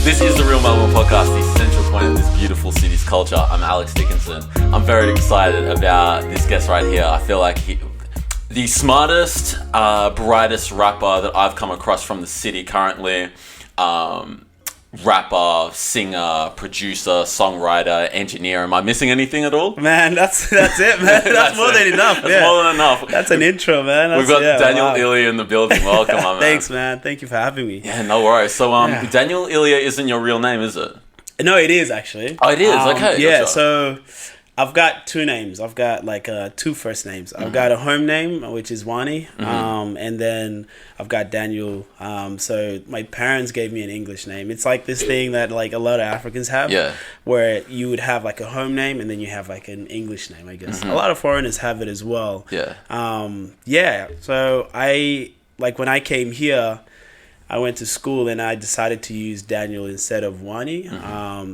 This is the Real Melbourne Podcast, the central point of this beautiful city's culture. I'm Alex Dickinson. I'm very excited about this guest right here. I feel like the smartest, brightest rapper that I've come across from the city currently. Rapper, singer, producer, songwriter, engineer. Am I missing anything at all? Man, that's it, man. That's more than enough. That's more than enough. That's an intro, man. We've got Daniel Elia in the building. Welcome, my man. Thanks, man. Thank you for having me. Yeah, no worries. So, Daniel Elia isn't your real name, is it? No, it is actually. Oh, it is? Okay. Yeah, gotcha. so I've got two names. I've got like two first names. I've got a home name, which is Wani, and then I've got Daniel. So my parents gave me an English name. It's like this thing that like a lot of Africans have, where you would have like a home name and then you have like an English name, I guess. A lot of foreigners have it as well. Yeah. So when I came here, I went to school and I decided to use Daniel instead of Wani,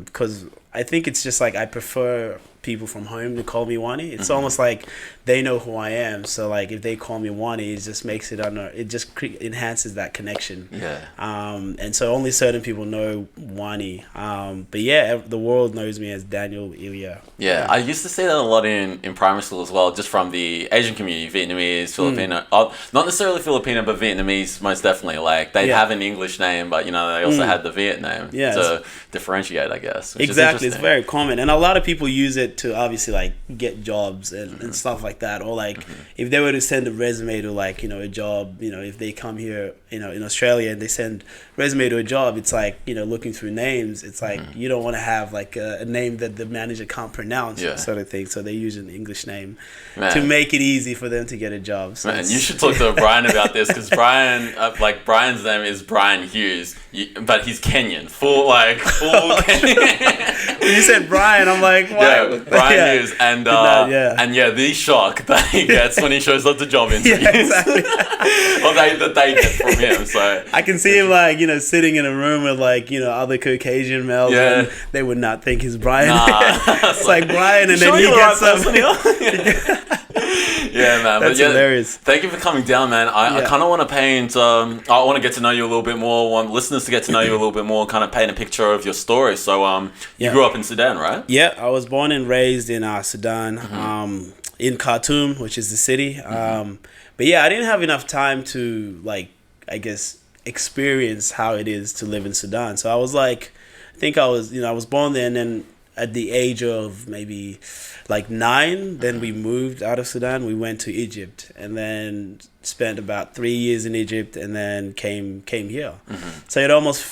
because I think it's just like I prefer people from home to call me Wani. It's almost like they know who I am. So like if they call me Wani, it just makes it enhances that connection. And so only certain people know Wani. But yeah, the world knows me as Daniel Elia. Yeah, I used to say that a lot in primary school as well, just from the Asian community, Vietnamese, Filipino, not necessarily Filipino, but Vietnamese most definitely. Like they'd have an English name, but they also had the Viet name to differentiate, I guess. Exactly, it's very common, and a lot of people use it to obviously like get jobs and stuff like that, or like if they were to send a resume to like a job, if they come here in Australia and they send resume to a job, it's like looking through names, it's like you don't want to have like a name that the manager can't pronounce, sort of thing, so they use an English name to make it easy for them to get a job. So you should talk to Brian about this, because Brian, Brian's name is Brian Hughes, but he's Kenyan, full Kenyan. When you said Brian, I'm like, what? Brian Hughes, and the shock that he gets when he shows up to job interviews, exactly. or that they get from him. So I can see him like sitting in a room with like other Caucasian males, and they would not think he's Brian. It's like Brian, and then he gets some. Yeah, man. That's hilarious. Thank you for coming down, man. I kind of want to paint. I want to get to know you a little bit more. I want listeners to get to know you a little bit more. Kind of paint a picture of your story. So, you grew up in Sudan, right? Yeah, I was born and raised in Sudan, in Khartoum, which is the city. But yeah, I didn't have enough time to experience how it is to live in Sudan. So I was like, I was born there, and then at the age of maybe 9, then we moved out of Sudan. We went to Egypt, and then spent about 3 years in Egypt, and then came here. So it almost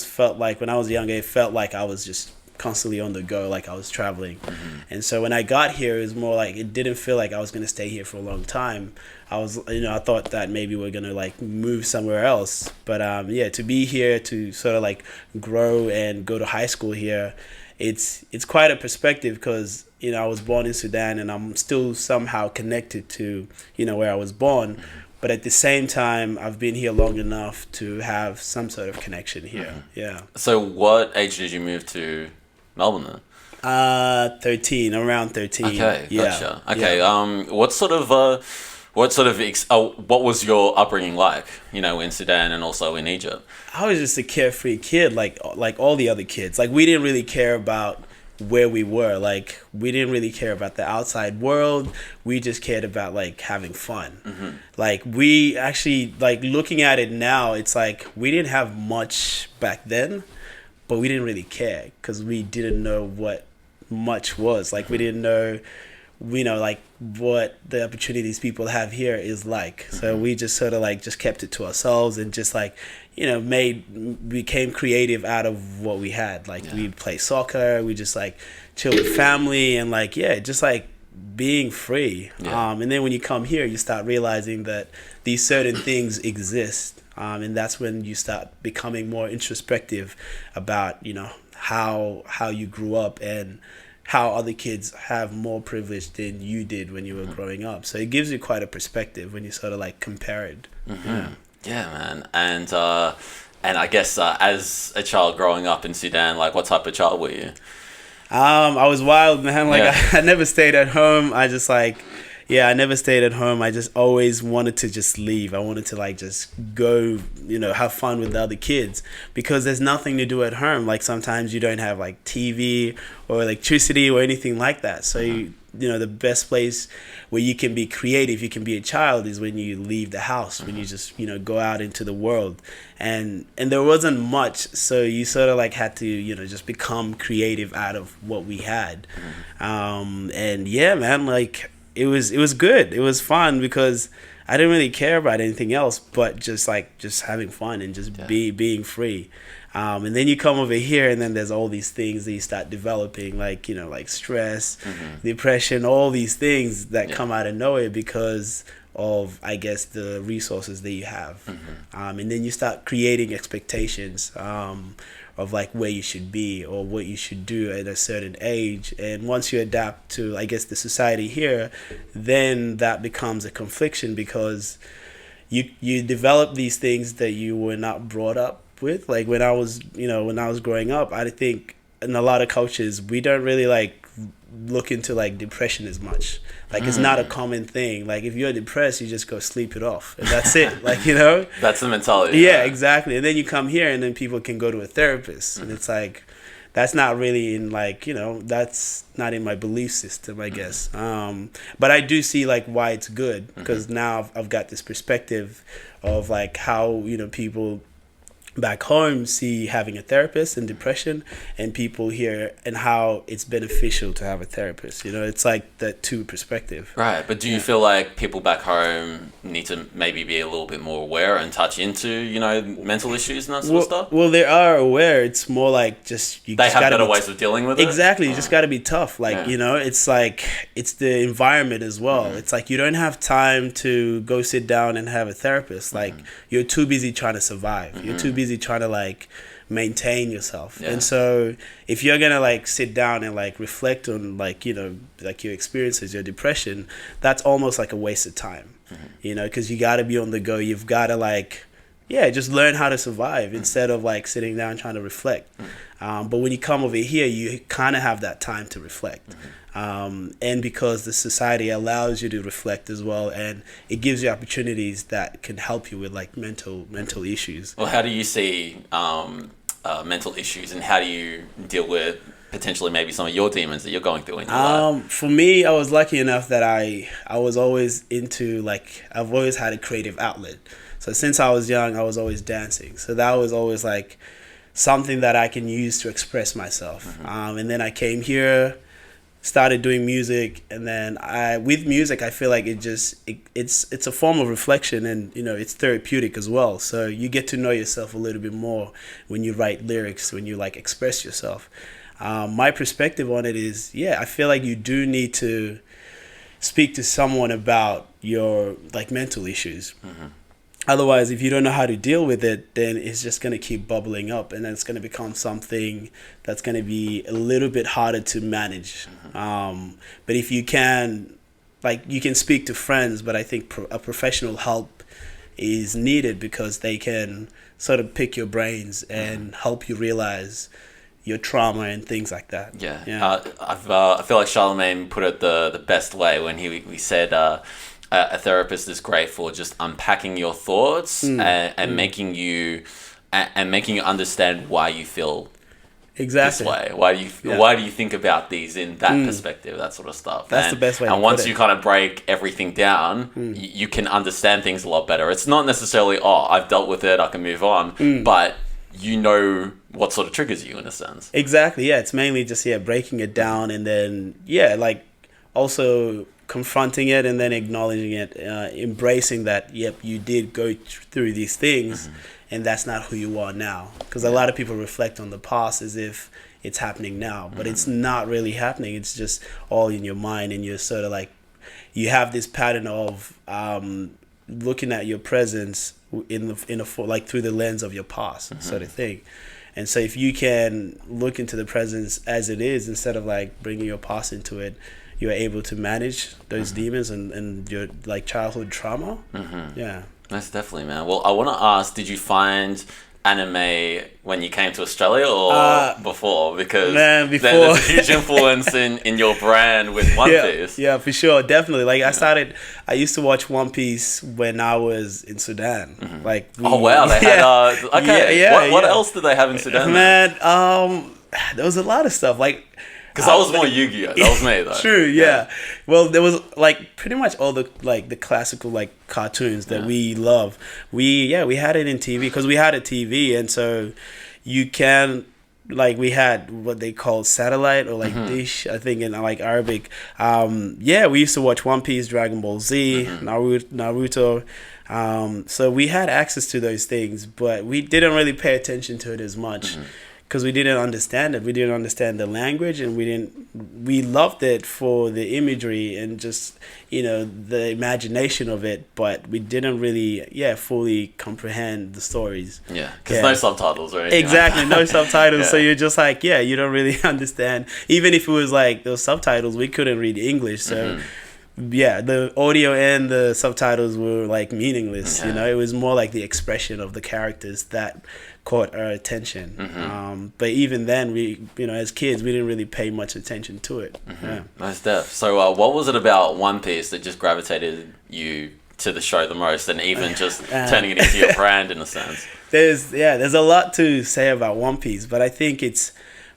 felt like when I was younger, it felt like I was just constantly on the go, like I was traveling. And so when I got here, it was more like it didn't feel like I was going to stay here for a long time. I thought that maybe we're going to move somewhere else, but to be here, to sort of grow and go to high school here, it's quite a perspective, because I was born in Sudan and I'm still somehow connected to where I was born, but at the same time I've been here long enough to have some sort of connection here. So what age did you move to Melbourne then? 13, around 13. Okay, gotcha. Okay, what was your upbringing like, in Sudan and also in Egypt? I was just a carefree kid, like all the other kids. We didn't really care about where we were. We didn't really care about the outside world. We just cared about having fun. We actually, looking at it now, it's we didn't have much back then, but we didn't really care, because we didn't know what much was. We didn't know what the opportunities people have here is like. So we just sort of just kept it to ourselves, and just became creative out of what we had. We'd play soccer, we just chill with family, and just being free. And then when you come here, you start realizing that these certain things exist, and that's when you start becoming more introspective about how you grew up, and how other kids have more privilege than you did when you were growing up. So it gives you quite a perspective when you sort of compare it. Yeah, man. And I guess as a child growing up in Sudan, what type of child were you? I was wild, man. I never stayed at home. I just Yeah, I never stayed at home. I just always wanted to just leave. I wanted to like just go, have fun with the other kids, because there's nothing to do at home. Like sometimes you don't have like TV or electricity or anything like that. So the best place where you can be creative, you can be a child, is when you leave the house, when you just go out into the world. And there wasn't much, so you sort of like had to just become creative out of what we had. And yeah, man, like it was good. It was fun because I didn't really care about anything else but just having fun and just being free. And then you come over here, and then there's all these things that you start developing, like stress, depression, all these things that come out of nowhere because of, I guess, the resources that you have. And then you start creating expectations of like where you should be or what you should do at a certain age. And once you adapt to, I guess, the society here, then that becomes a confliction, because you develop these things that you were not brought up with. Like when I was growing up, I think in a lot of cultures we don't really like look into like depression as much. Like it's not a common thing. Like if you're depressed, you just go sleep it off and that's it. That's the mentality. Yeah, exactly. And then you come here and then people can go to a therapist, and it's like that's not really in that's not in my belief system, I guess. But I do see like why it's good, because now I've got this perspective of like how people back home see having a therapist and depression, and people here, and how it's beneficial to have a therapist. It's like that two perspective. Right, but do you feel like people back home need to maybe be a little bit more aware and touch into, mental issues and that sort of stuff? Well, they are aware. It's more like they have better ways of dealing with it? Exactly. You just got to be tough. It's like, it's the environment as well. It's like you don't have time to go sit down and have a therapist. Like you're too busy trying to survive. You're too busy trying to like maintain yourself. And so if you're gonna like sit down and like reflect on like like your experiences, your depression, that's almost like a waste of time. Because you got to be on the go. You've got to like just learn how to survive instead of like sitting down trying to reflect. But when you come over here, you kind of have that time to reflect. And because the society allows you to reflect as well, and it gives you opportunities that can help you with like mental issues. Well, how do you see mental issues, and how do you deal with potentially maybe some of your demons that you're going through in your life? For me, I was lucky enough that I was always into I've always had a creative outlet. So since I was young, I was always dancing. So that was always like something that I can use to express myself. And then I came here, started doing music, and then with music I feel like it's a form of reflection, and it's therapeutic as well. So you get to know yourself a little bit more when you write lyrics, when you like express yourself. My perspective on it is I feel like you do need to speak to someone about your like mental issues. Otherwise, if you don't know how to deal with it, then it's just going to keep bubbling up, and then it's going to become something that's going to be a little bit harder to manage. But if you can, you can speak to friends, but I think a professional help is needed, because they can sort of pick your brains and help you realize your trauma and things like that. I feel like Charlemagne put it the best way when he said a therapist is great for just unpacking your thoughts and making you understand why you feel this way. Why do you think about these in that perspective, that sort of stuff. That's the best way. And once you kind of break everything down, you can understand things a lot better. It's not necessarily, I've dealt with it, I can move on, but you know what sort of triggers you in a sense. Exactly. It's mainly just breaking it down, and then also confronting it, and then acknowledging it, embracing that you did go through these things, and that's not who you are now. Because a lot of people reflect on the past as if it's happening now, but it's not really happening. It's just all in your mind, and you're sort of like, you have this pattern of looking at your presence through the lens of your past, sort of thing. And so if you can look into the presence as it is, instead of like bringing your past into it, you're able to manage those demons and your like childhood trauma. Yeah. That's definitely, man. Well, I want to ask, did you find anime when you came to Australia or before? Because man, before. There's a huge influence in your brand with One Piece. Yeah, for sure, definitely. Like I used to watch One Piece when I was in Sudan. Like oh wow, they had okay. What else did they have in Sudan? Man, there was a lot of stuff like. Because I was more Yu-Gi-Oh. That was me though. True, yeah. Well, there was like pretty much all the classical like cartoons that we love. We had it in TV because we had a TV, and so you can we had what they call satellite or like dish, I think in like Arabic. We used to watch One Piece, Dragon Ball Z, Naruto. So we had access to those things, but we didn't really pay attention to it as much. Because we didn't understand it, we didn't understand the language, and we loved it for the imagery and just the imagination of it, but we didn't really fully comprehend the stories. Yeah, because no subtitles or anything. Exactly, no subtitles. So you're just like you don't really understand. Even if it was like those subtitles, we couldn't read English, so. Yeah, the audio and the subtitles were like meaningless. It was more like the expression of the characters that caught our attention. But even then, we, as kids, we didn't really pay much attention to it. Nice stuff. So, what was it about One Piece that just gravitated you to the show the most, and even just turning it into your brand in a sense? There's a lot to say about One Piece, but I think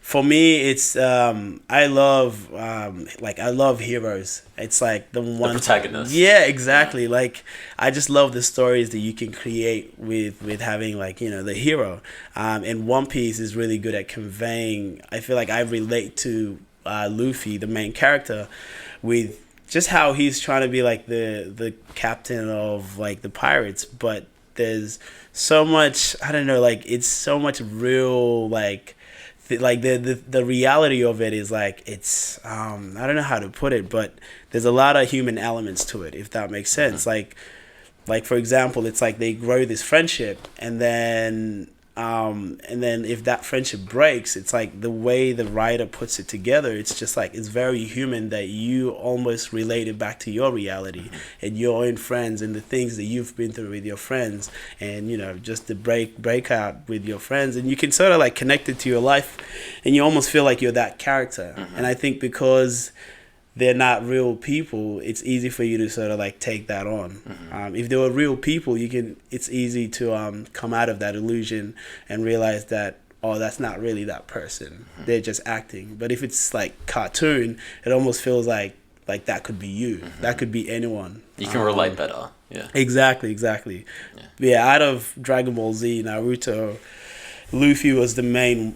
for me, it's I love heroes. It's like the protagonist. Yeah, exactly. Like I just love the stories that you can create with having the hero. And One Piece is really good at conveying. I feel like I relate to Luffy, the main character, with just how he's trying to be like the captain of like the pirates, but there's so much. I don't know. Like it's so much real the reality of it is like it's I don't know how to put it, but there's a lot of human elements to it, if that makes sense. Like for example, it's like they grow this friendship, and then if that friendship breaks, it's like the way the writer puts it together, it's just like it's very human that you almost relate it back to your reality and your own friends and the things that you've been through with your friends, and just the breakout with your friends, and you can sort of like connect it to your life, and you almost feel like you're that character. And I think because they're not real people, it's easy for you to sort of like take that on. If they were real people, it's easy to come out of that illusion and realize that, oh, that's not really that person. They're just acting. But if it's like cartoon, it almost feels like that could be you. That could be anyone. You can relate better. Yeah. Exactly. Yeah, out of Dragon Ball Z, Naruto, Luffy was the main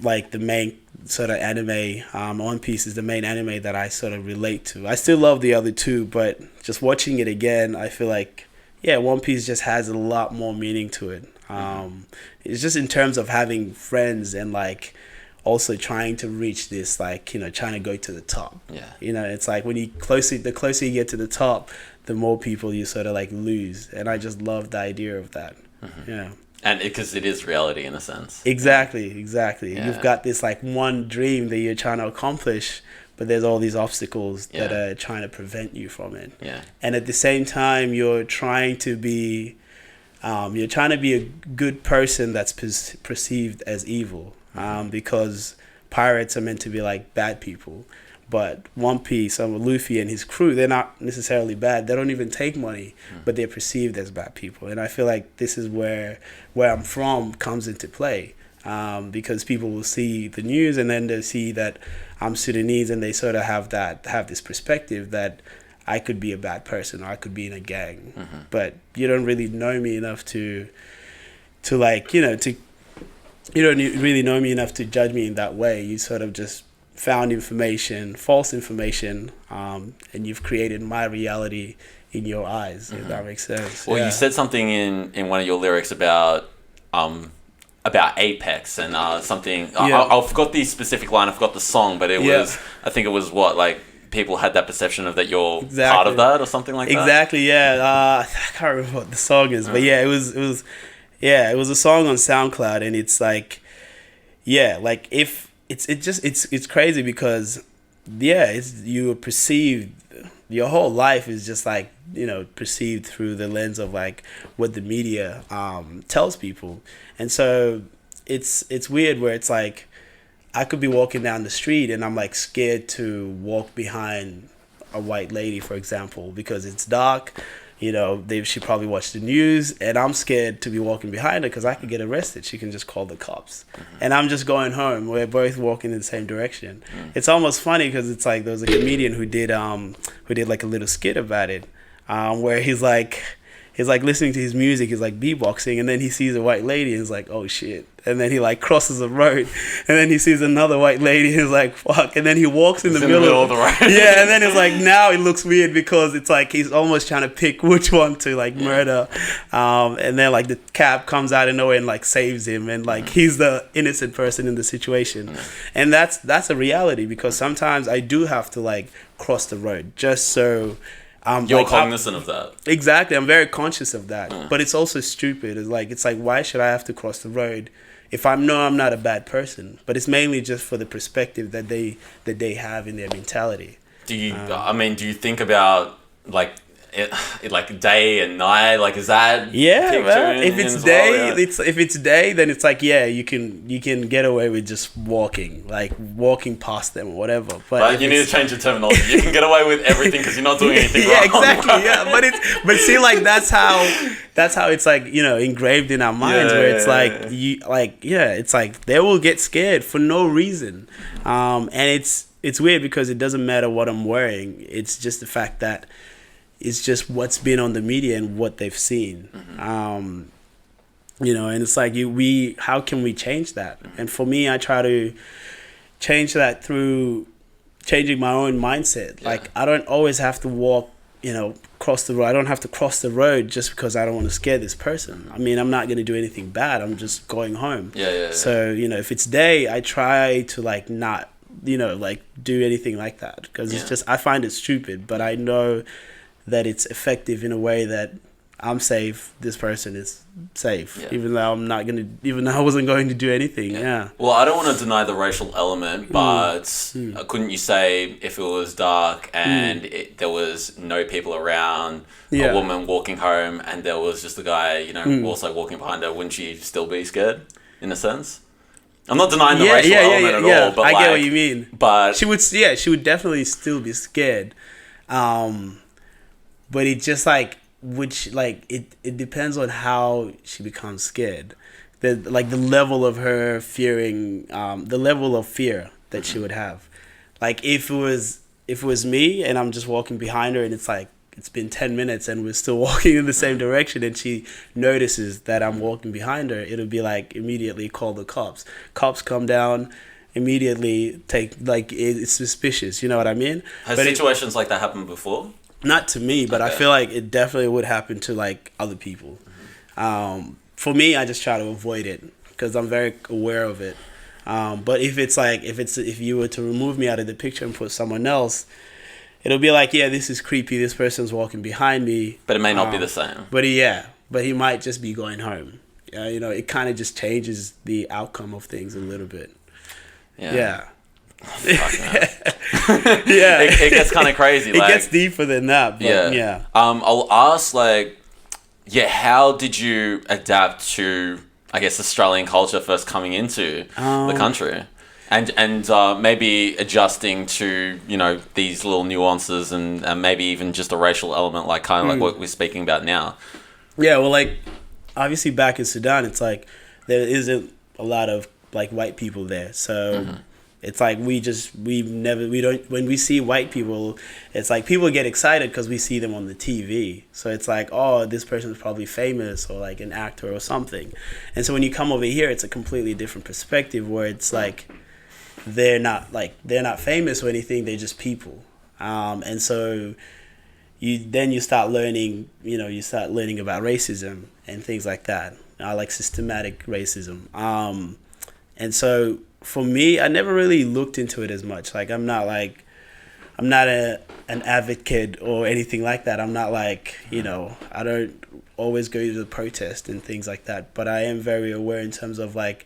sort of anime. One Piece is the main anime that I sort of relate to. I still love the other two, but just watching it again, I feel like One Piece just has a lot more meaning to it. It's just in terms of having friends and like also trying to reach this trying to go to the top. It's like when the closer you get to the top, the more people you sort of like lose, and I just love the idea of that. And because it is reality in a sense. Exactly. Yeah. You've got this like one dream that you're trying to accomplish, but there's all these obstacles that are trying to prevent you from it. And at the same time, you're trying to be a good person that's perceived as evil, because pirates are meant to be like bad people. But One Piece, Luffy and his crew, they're not necessarily bad. They don't even take money, but they're perceived as bad people. And I feel like this is where I'm from comes into play, because people will see the news and then they see that I'm Sudanese, and they sort of have this perspective that I could be a bad person or I could be in a gang. But you don't really know me enough to you don't really know me enough to judge me in that way. You sort of just found false information, and you've created my reality in your eyes, if that makes sense. Well, you said something in one of your lyrics about Apex and something. I forgot the specific line, I forgot the song, but it was, I think it was what, like, people had that perception of that you're part of that or something like that? Exactly, yeah. I can't remember what the song is, but it was a song on SoundCloud, and it's like, like if it's crazy because you are perceived, your whole life is just like perceived through the lens of like what the media tells people. And so it's weird where it's like I could be walking down the street and I'm like scared to walk behind a white lady, for example, because it's dark. She probably watched the news, and I'm scared to be walking behind her because I could get arrested. She can just call the cops, and I'm just going home. We're both walking in the same direction. It's almost funny because it's like there was a comedian who did like a little skit about it, where he's like listening to his music, he's like beatboxing, and then he sees a white lady and he's like, oh shit. And then he like crosses the road, and then he sees another white lady and he's like, fuck. And then he walks in the middle of the road. Yeah, and then it's like, now it looks weird because it's like he's almost trying to pick which one to like murder. And then like the cab comes out of nowhere and like saves him, and like he's the innocent person in the situation. And that's a reality, because sometimes I do have to like cross the road just so you're like, cognizant of that. Exactly. I'm very conscious of that. But it's also stupid. It's like, why should I have to cross the road if I'm not a bad person? But it's mainly just for the perspective that they have in their mentality. Do you think about like it like day and night? Like, is that if it's day, if it's day, then it's like, yeah, you can get away with just walking past them or whatever. But you need to change the terminology. You can get away with everything because you're not doing anything wrong. Yeah, exactly. Yeah, but see, like that's how it's like, engraved in our minds, where it's it's like they will get scared for no reason, and it's weird because it doesn't matter what I'm wearing. It's just the fact that it's just what's been on the media and what they've seen. And it's like how can we change that? And for me, I try to change that through changing my own mindset. Like, I don't always have to walk, cross the road. I don't have to cross the road just because I don't want to scare this person. I mean, I'm not going to do anything bad. I'm just going home. So, if it's day, I try to like not, do anything like that, because it's just, I find it stupid, but I know that it's effective in a way that I'm safe, this person is safe, even though I wasn't going to do anything. Well, I don't want to deny the racial element, but couldn't you say if it was dark and there was no people around, a woman walking home, and there was just a guy, also walking behind her, wouldn't she still be scared, in a sense? I'm not denying the racial element at all, but I get what you mean. But she would definitely still be scared. But it just it depends on how she becomes scared. The level of her fearing, the level of fear that she would have. Like if it was me and I'm just walking behind her and it's like, it's been 10 minutes and we're still walking in the same direction and she notices that I'm walking behind her, it'll be like, immediately call the cops. Cops come down, immediately it's suspicious, you know what I mean? Has situations like that happened before? Not to me, but I feel like it definitely would happen to like other people. For me, I just try to avoid it because I'm very aware of it. But if you were to remove me out of the picture and put someone else, it'll be like, yeah, this is creepy. This person's walking behind me. But it may not be the same. But he might just be going home. It kind of just changes the outcome of things a little bit. Yeah. It gets kind of crazy. It gets deeper than that. But I'll ask, how did you adapt to, I guess, Australian culture first coming into the country, and maybe adjusting to these little nuances and maybe even just a racial element, like kind of like what we're speaking about now. Yeah, well, like obviously back in Sudan, it's like there isn't a lot of like white people there, so. It's like when we see white people, it's like people get excited because we see them on the TV. So it's like, oh, this person is probably famous or like an actor or something. And so when you come over here, it's a completely different perspective where it's like they're not famous or anything. They're just people. And so you start learning, about racism and things like that, like systematic racism. And so for me, I never really looked into it as much. Like I'm not an advocate or anything like that. I'm not like, I don't always go to the protest and things like that. But I am very aware in terms of like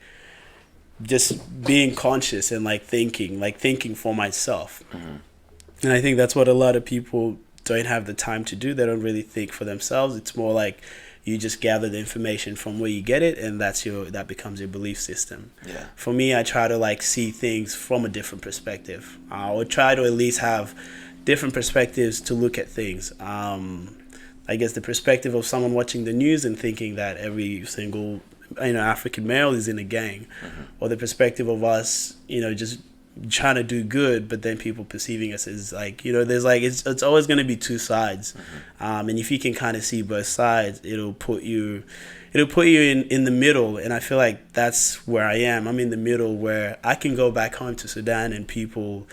just being conscious and like thinking for myself. And I think that's what a lot of people don't have the time to do. They don't really think for themselves. It's more like, You just gather the information from where you get it, and that becomes your belief system. Yeah. For me, I try to like see things from a different perspective, or try to at least have different perspectives to look at things. I guess the perspective of someone watching the news and thinking that every single African male is in a gang, or the perspective of us, just trying to do good, but then people perceiving us as like, there's like it's always going to be two sides, and if you can kind of see both sides, it'll put you in the middle. And I feel like that's where I am. I'm in the middle, where I can go back home to Sudan and people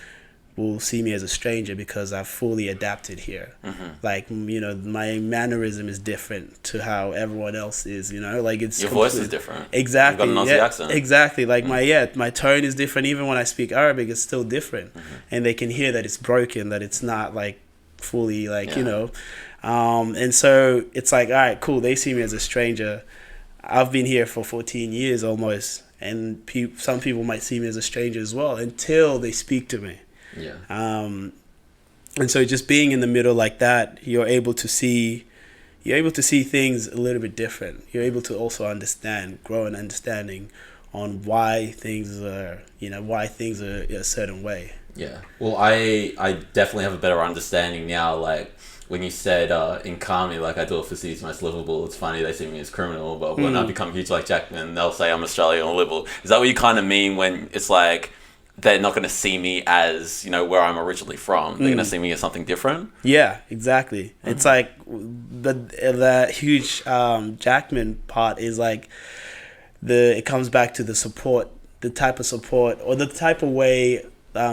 will see me as a stranger because I've fully adapted here. Like, my mannerism is different to how everyone else is, like it's your voice is different. Exactly. You've got an Aussie accent. Exactly. Like my tone is different. Even when I speak Arabic, it's still different. And they can hear that it's broken, that it's not like fully like, and so it's like, all right, cool. They see me as a stranger. I've been here for 14 years almost. And some people might see me as a stranger as well until they speak to me. Yeah. And so just being in the middle like that, you're able to see things a little bit different. You're able to also grow an understanding on why things are a certain way. Yeah. Well, I definitely have a better understanding now. Like when you said in Kami, like I do it for cities most livable. It's funny they see me as criminal, but when I become huge like Jackman, they'll say I'm Australian or liberal. Is that what you kind of mean when it's like they're not going to see me as, where I'm originally from? They're going to see me as something different? Yeah, exactly. It's like the huge Jackman part is like it comes back to the support, the type of support or the type of way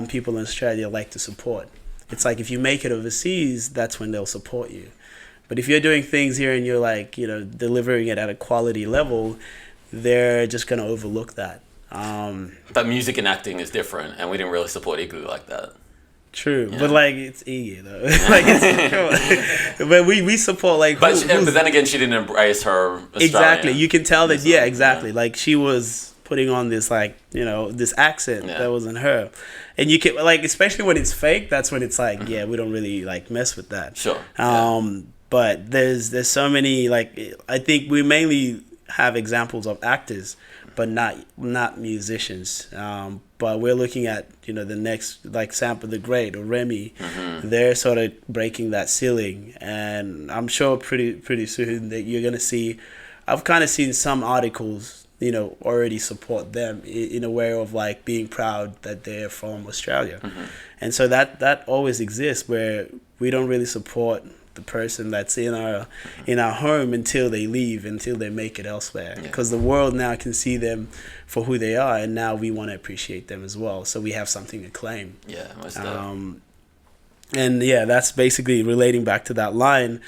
people in Australia like to support. It's like if you make it overseas, that's when they'll support you. But if you're doing things here and you're like, delivering it at a quality level, they're just going to overlook that. But music and acting is different, and we didn't really support Igloo like that. True, but like it's Iggy though. Like it's but we support like. But then again, she didn't embrace her Australian. Exactly, you can tell that. Yeah, exactly. Like she was putting on this like this accent that wasn't her, and you can like, especially when it's fake. That's when it's like we don't really like mess with that. Sure. But there's so many like, I think we mainly have examples of actors, but not musicians. But we're looking at the next, like Sample the Great or Remy. They're sort of breaking that ceiling, and I'm sure pretty soon that you're gonna see. I've kind of seen some articles already support them in a way of like being proud that they're from Australia, and so that always exists where we don't really support the person that's in our home until they leave, until they make it elsewhere, because the world now can see them for who they are, and now we want to appreciate them as well, so we have something to claim. Most and that's basically relating back to that line.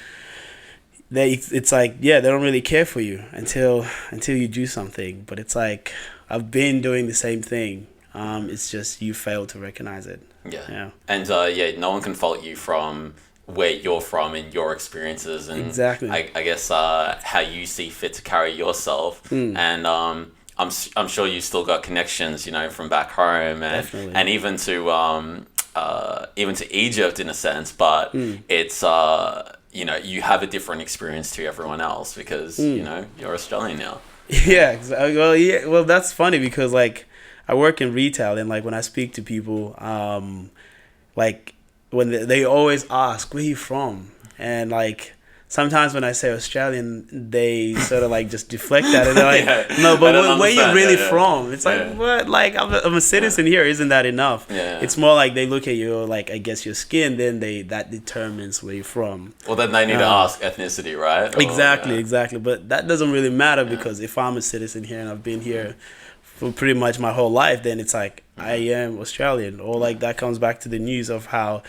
It's like they don't really care for you until you do something, but it's like I've been doing the same thing. It's just you fail to recognize it. And no one can fault you from where you're from and your experiences, and exactly. I guess how you see fit to carry yourself. And I'm sure you still got connections, from back home, and Definitely. And even to Egypt in a sense, but it's you have a different experience to everyone else because you're Australian now. Well, that's funny because like I work in retail, and like when I speak to people, like when they always ask, where are you from? And like sometimes when I say Australian, they sort of like just deflect that, and they're like, no, but where are you really from? It's like, what? Like I'm a citizen here. Isn't that enough? It's more like they look at you like, I guess your skin, then that determines where you're from. Well, then they need to ask ethnicity, right? Exactly. But that doesn't really matter because if I'm a citizen here and I've been here for pretty much my whole life, then it's like I am Australian. Or like that comes back to the news of how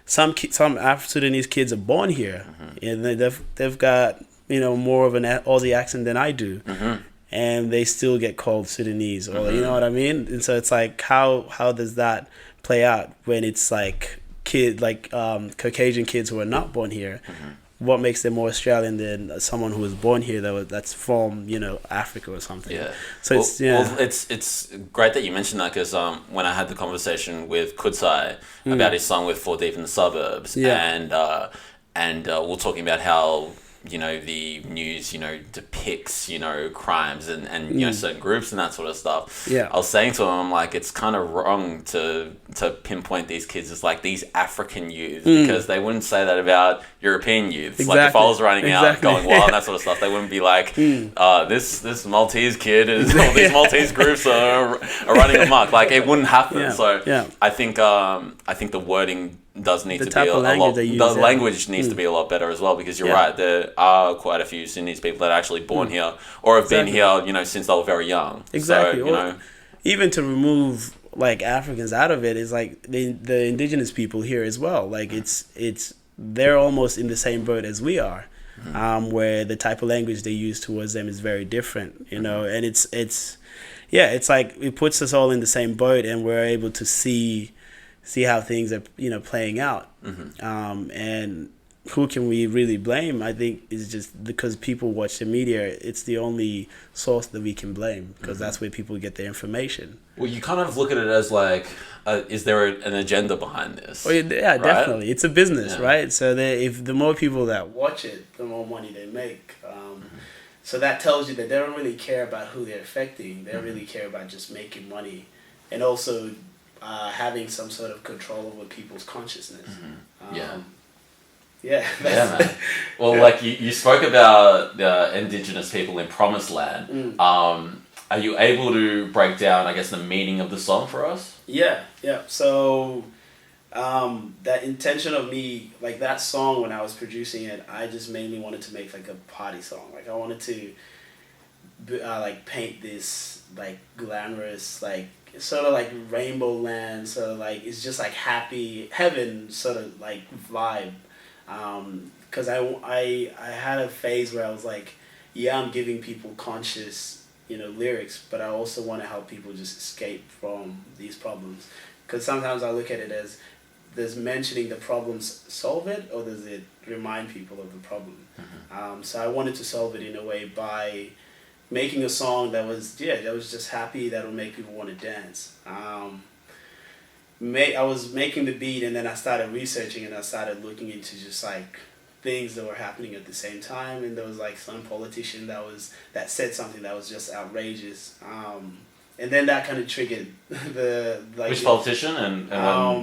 some Sudanese kids are born here, and they've got more of an Aussie accent than I do, and they still get called Sudanese, or you know what I mean. And so it's like how does that play out when it's like Caucasian kids who are not born here? What makes them more Australian than someone who was born here that's from Africa or something? So it's great that you mentioned that, because when I had the conversation with Kudsai about his song with Four Deep in the Suburbs, and we're talking about how the news, depicts, crimes and certain groups and that sort of stuff. Yeah. I was saying to him, I'm like, it's kind of wrong to pinpoint these kids as like these African youth, because they wouldn't say that about European youth. Exactly. Like if I was running out going wild and that sort of stuff, they wouldn't be like, this Maltese kid is, all these Maltese groups are running amok. Like it wouldn't happen. Yeah. So Yeah. I think the wording does need The to type be a of language lot. they use, The yeah. language needs to be a lot better as well, because you're Yeah. right. There are quite a few Sudanese people that are actually born here or have been Exactly. here, since they were very young. Exactly. So, Or even to remove like Africans out of it is like the indigenous people here as well. Like it's they're almost in the same boat as we are, where the type of language they use towards them is very different. And it's like it puts us all in the same boat, and we're able to see how things are playing out. And who can we really blame? I think it's just because people watch the media. It's the only source that we can blame, because that's where people get their information. Well, you kind of look at it as like, is there an agenda behind this? Oh yeah, right? definitely. It's a business, Yeah. right? So if the more people that watch it, the more money they make. So that tells you that they don't really care about who they're affecting. They really care about just making money, and also having some sort of control over people's consciousness. Yeah. Yeah. Yeah, man. Well, like you spoke about the indigenous people in Promised Land. Are you able to break down, I guess, the meaning of the song for us? Yeah. So that intention of me, like that song, when I was producing it, I just mainly wanted to make like a party song. Like I wanted to like paint this like glamorous, like sort of like rainbow land, sort of like it's just like happy heaven sort of like vibe. Because I had a phase where I was like, yeah, I'm giving people conscious lyrics, but I also want to help people just escape from these problems. Because sometimes I look at it as, does mentioning the problems solve it, or does it remind people of the problem? So I wanted to solve it in a way by making a song that was just happy, that would make people want to dance. I was making the beat, and then I started researching, and I started looking into just like things that were happening at the same time, and there was like some politician that said something that was just outrageous, and then that kind of triggered the like. Which politician and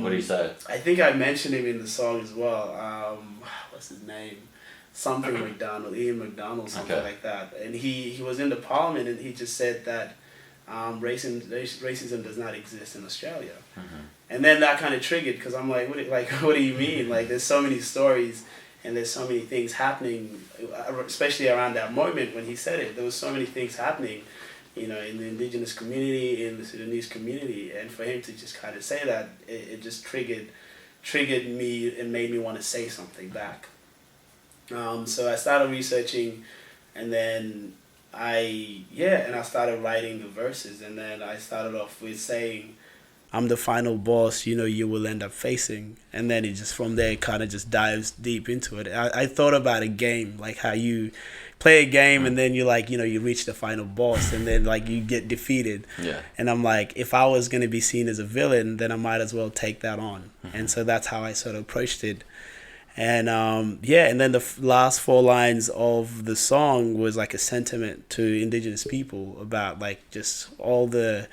what do you say? I think I mentioned him in the song as well. What's his name? Something McDonald, Ian McDonald, something like that. And he was in the parliament, and he just said that racism does not exist in Australia. And then that kind of triggered, because I'm like, what do you mean? Like, there's so many stories, and there's so many things happening, especially around that moment when he said it. There was so many things happening, in the indigenous community, in the Sudanese community, and for him to just kind of say that, it just triggered me and made me want to say something back. So I started researching, and then I started writing the verses, and then I started off with saying, I'm the final boss, you will end up facing. And then it just, from there, kind of just dives deep into it. I thought about a game, like how you play a game and then you you reach the final boss, and then like you get defeated. Yeah. And I'm like, if I was going to be seen as a villain, then I might as well take that on. And so that's how I sort of approached it. And and then the last 4 lines of the song was like a sentiment to indigenous people about like just all the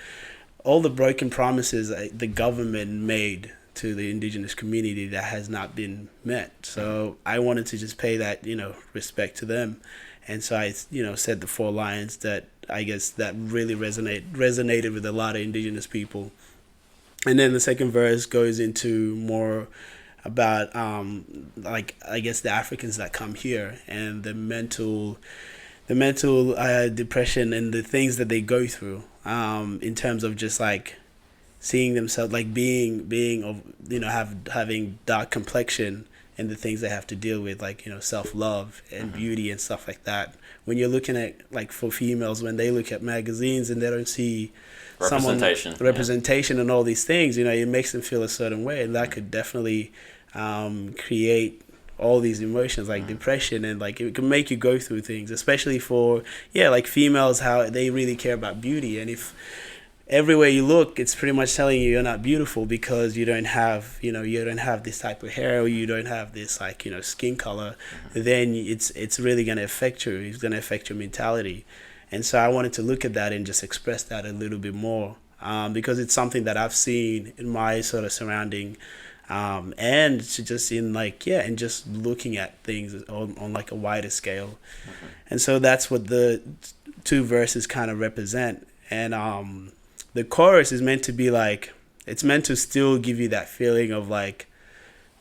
broken promises the government made to the indigenous community that has not been met. So I wanted to just pay that, respect to them. And so I, said the 4 lines that I guess that really resonated with a lot of indigenous people. And then the second verse goes into more about like I guess the Africans that come here and the mental depression and the things that they go through, in terms of just like seeing themselves like being of having dark complexion and the things they have to deal with, like self-love and beauty and stuff like that. When you're looking at like for females, when they look at magazines and they don't see representation and all these things, it makes them feel a certain way, and that could definitely create all these emotions like depression, and like it can make you go through things, especially for like females, how they really care about beauty. And everywhere you look, it's pretty much telling you you're not beautiful because you don't have, you don't have this type of hair, or you don't have this like, skin color. Then it's really going to affect you. It's going to affect your mentality. And so I wanted to look at that and just express that a little bit more, because it's something that I've seen in my sort of surrounding, and to just in like, and just looking at things on like a wider scale. And so that's what the two verses kind of represent. And the chorus is meant to be like, it's meant to still give you that feeling of like,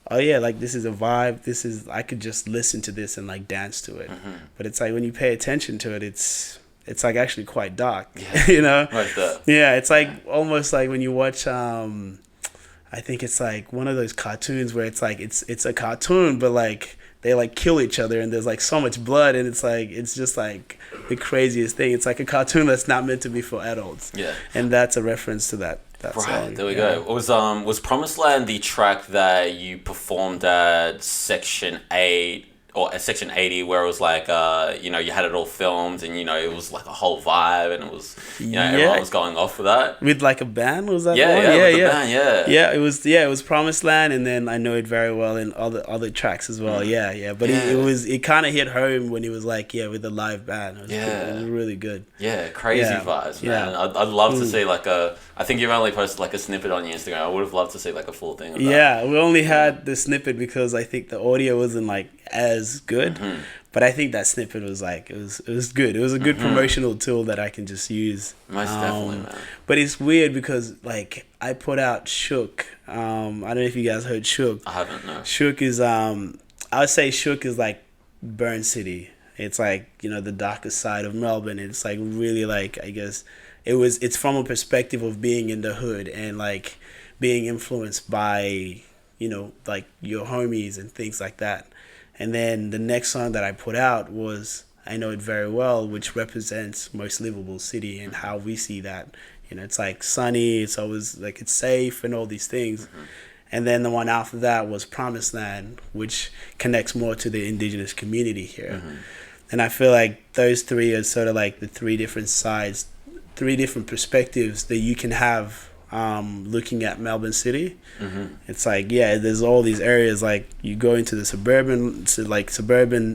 oh yeah, like this is a vibe. I could just listen to this and like dance to it. But it's like when you pay attention to it, it's like actually quite dark, Like that. Yeah, it's like almost like when you watch, I think it's like one of those cartoons where it's like, it's a cartoon, but like they like kill each other and there's like so much blood, and it's just like the craziest thing. It's like a cartoon that's not meant to be for adults. Yeah. And that's a reference to that song. Right, there we go. Was Promised Land the track that you performed at Section 8 or at Section 80, where it was like, you had it all filmed, and it was like a whole vibe, and it was, everyone was going off with that with like a band? Was that the band, it was Promised Land, and then I Know It Very Well, and other tracks as well. But it kind of hit home when he was like, with the live band. It was really good. Crazy vibes, man. I'd love to see like I think you've only posted like a snippet on your Instagram. I would have loved to see like a full thing of that. We only had the snippet because I think the audio wasn't like as good, but I think that snippet was like, it was good. It was a good promotional tool that I can just use. Most definitely, man. But it's weird because like I put out Shook. I don't know if you guys heard Shook. I haven't, no. Shook is I would say Shook is like Burn City. It's like, the darkest side of Melbourne. It's like really like, I guess it's from a perspective of being in the hood and like being influenced by, like your homies and things like that. And then the next song that I put out was I Know It Very Well, which represents Most Livable City and how we see that. It's like sunny, it's always like it's safe and all these things. And then the one after that was Promised Land, which connects more to the indigenous community here. And I feel like those three are sort of like the three different sides, three different perspectives that you can have looking at Melbourne City. It's like, there's all these areas, like you go into the suburban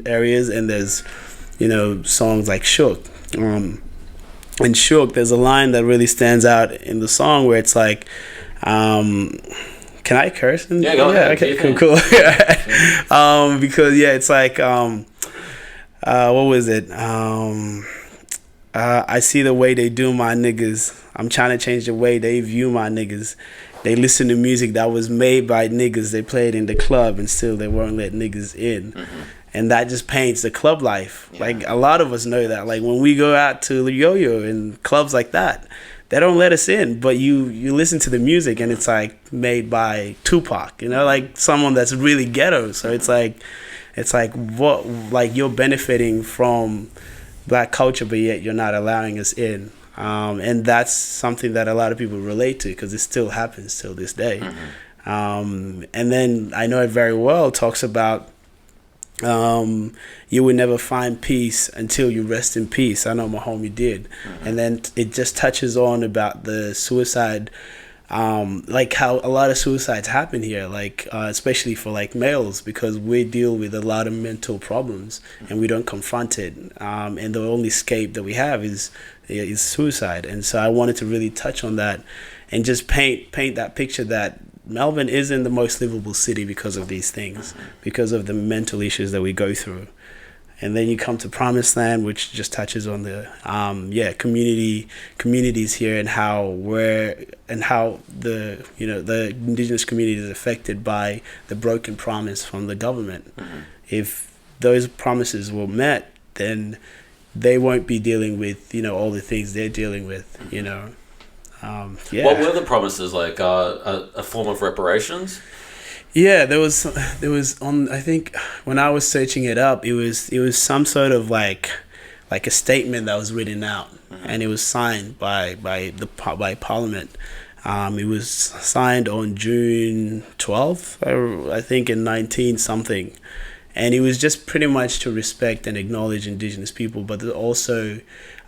areas, and there's, songs like Shook. And Shook, there's a line that really stands out in the song where it's like, can I curse? Go ahead. Okay, cool. Because it's like, what was it? I see the way they do my niggas. I'm trying to change the way they view my niggas. They listen to music that was made by niggas. They played in the club and still they won't let niggas in. And that just paints the club life. Like a lot of us know that. Like when we go out to Yo-Yo and clubs like that, they don't let us in. But you listen to the music and it's like made by Tupac, like someone that's really ghetto. So it's like what, like you're benefiting from Black culture, but yet you're not allowing us in. And that's something that a lot of people relate to because it still happens till this day. And then I Know It Very Well talks about you will never find peace until you rest in peace. I know my homie did. And then it just touches on about the suicide, like how a lot of suicides happen here, like especially for like males, because we deal with a lot of mental problems and we don't confront it, and the only escape that we have is suicide. And so I wanted to really touch on that and just paint that picture that Melbourne isn't the most livable city because of these things, because of the mental issues that we go through. And then you come to Promised Land, which just touches on the communities here and how the the indigenous community is affected by the broken promise from the government. If those promises were met, then they won't be dealing with all the things they're dealing with. What were the promises, like a form of reparations? Yeah, there was on, I think when I was searching it up, it was some sort of like a statement that was written out, and it was signed by Parliament. It was signed on June 12th, I think, in 19 something, and it was just pretty much to respect and acknowledge Indigenous people, but also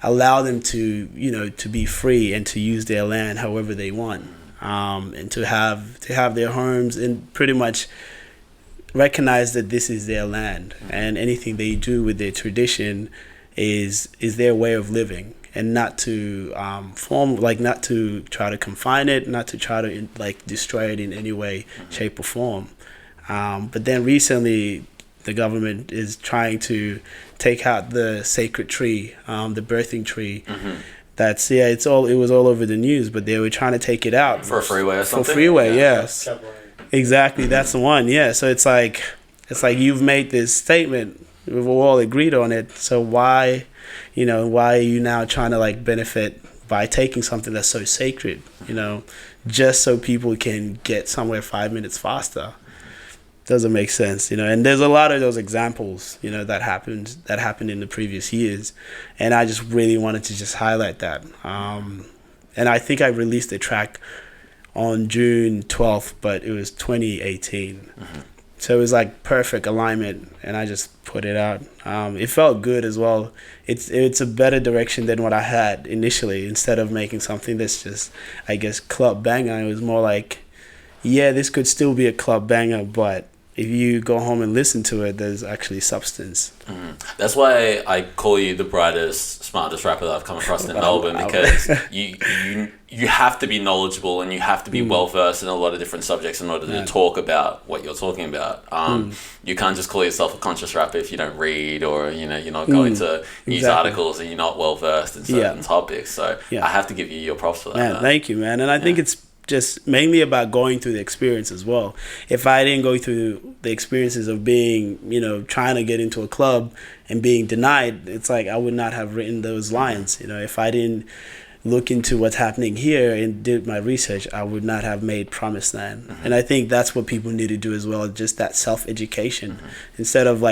allow them to, to be free and to use their land however they want, and to have their homes and pretty much recognize that this is their land, and anything they do with their tradition is their way of living, and not to not to try to confine it, not to try to destroy it in any way, shape, or form. But then recently, the government is trying to take out the sacred tree, the birthing tree. It was all over the news, but they were trying to take it out for a freeway or something. For freeway, yes, exactly. That's the one. Yeah. So it's like you've made this statement. We've all agreed on it. So why are you now trying to benefit by taking something that's so sacred? Just so people can get somewhere 5 minutes faster. Doesn't make sense, and there's a lot of those examples, that happened in the previous years, and I just really wanted to just highlight that. And I think I released the track on June 12th, but it was 2018. So it was perfect alignment, and I just put it out. It felt good as well. It's a better direction than what I had initially. Instead of making something that's just, I guess, club banger, it was more this could still be a club banger, but if you go home and listen to it, there's actually substance. That's why I call you the brightest, smartest rapper that I've come across in Melbourne, because you have to be knowledgeable and you have to be well versed in a lot of different subjects in order to talk about what you're talking about. You can't just call yourself a conscious rapper if you don't read, or you're not going to news articles and you're not well versed in certain topics. So I have to give you your props for that. Man, thank you, man. And I think it's just mainly about going through the experience as well. If I didn't go through the experiences of being, trying to get into a club and being denied, it's I would not have written those lines. If I didn't look into what's happening here and did my research, I would not have made Promised Land. And I think that's what people need to do as well, just that self-education. Instead of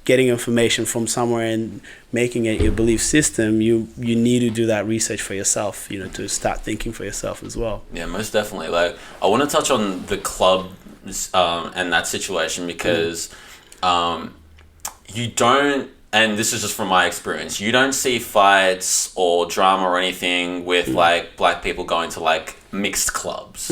getting information from somewhere and making it your belief system, you need to do that research for yourself, to start thinking for yourself as well. Yeah, most definitely. I want to touch on the club and that situation, because you don't, and this is just from my experience, you don't see fights or drama or anything with black people going to mixed clubs,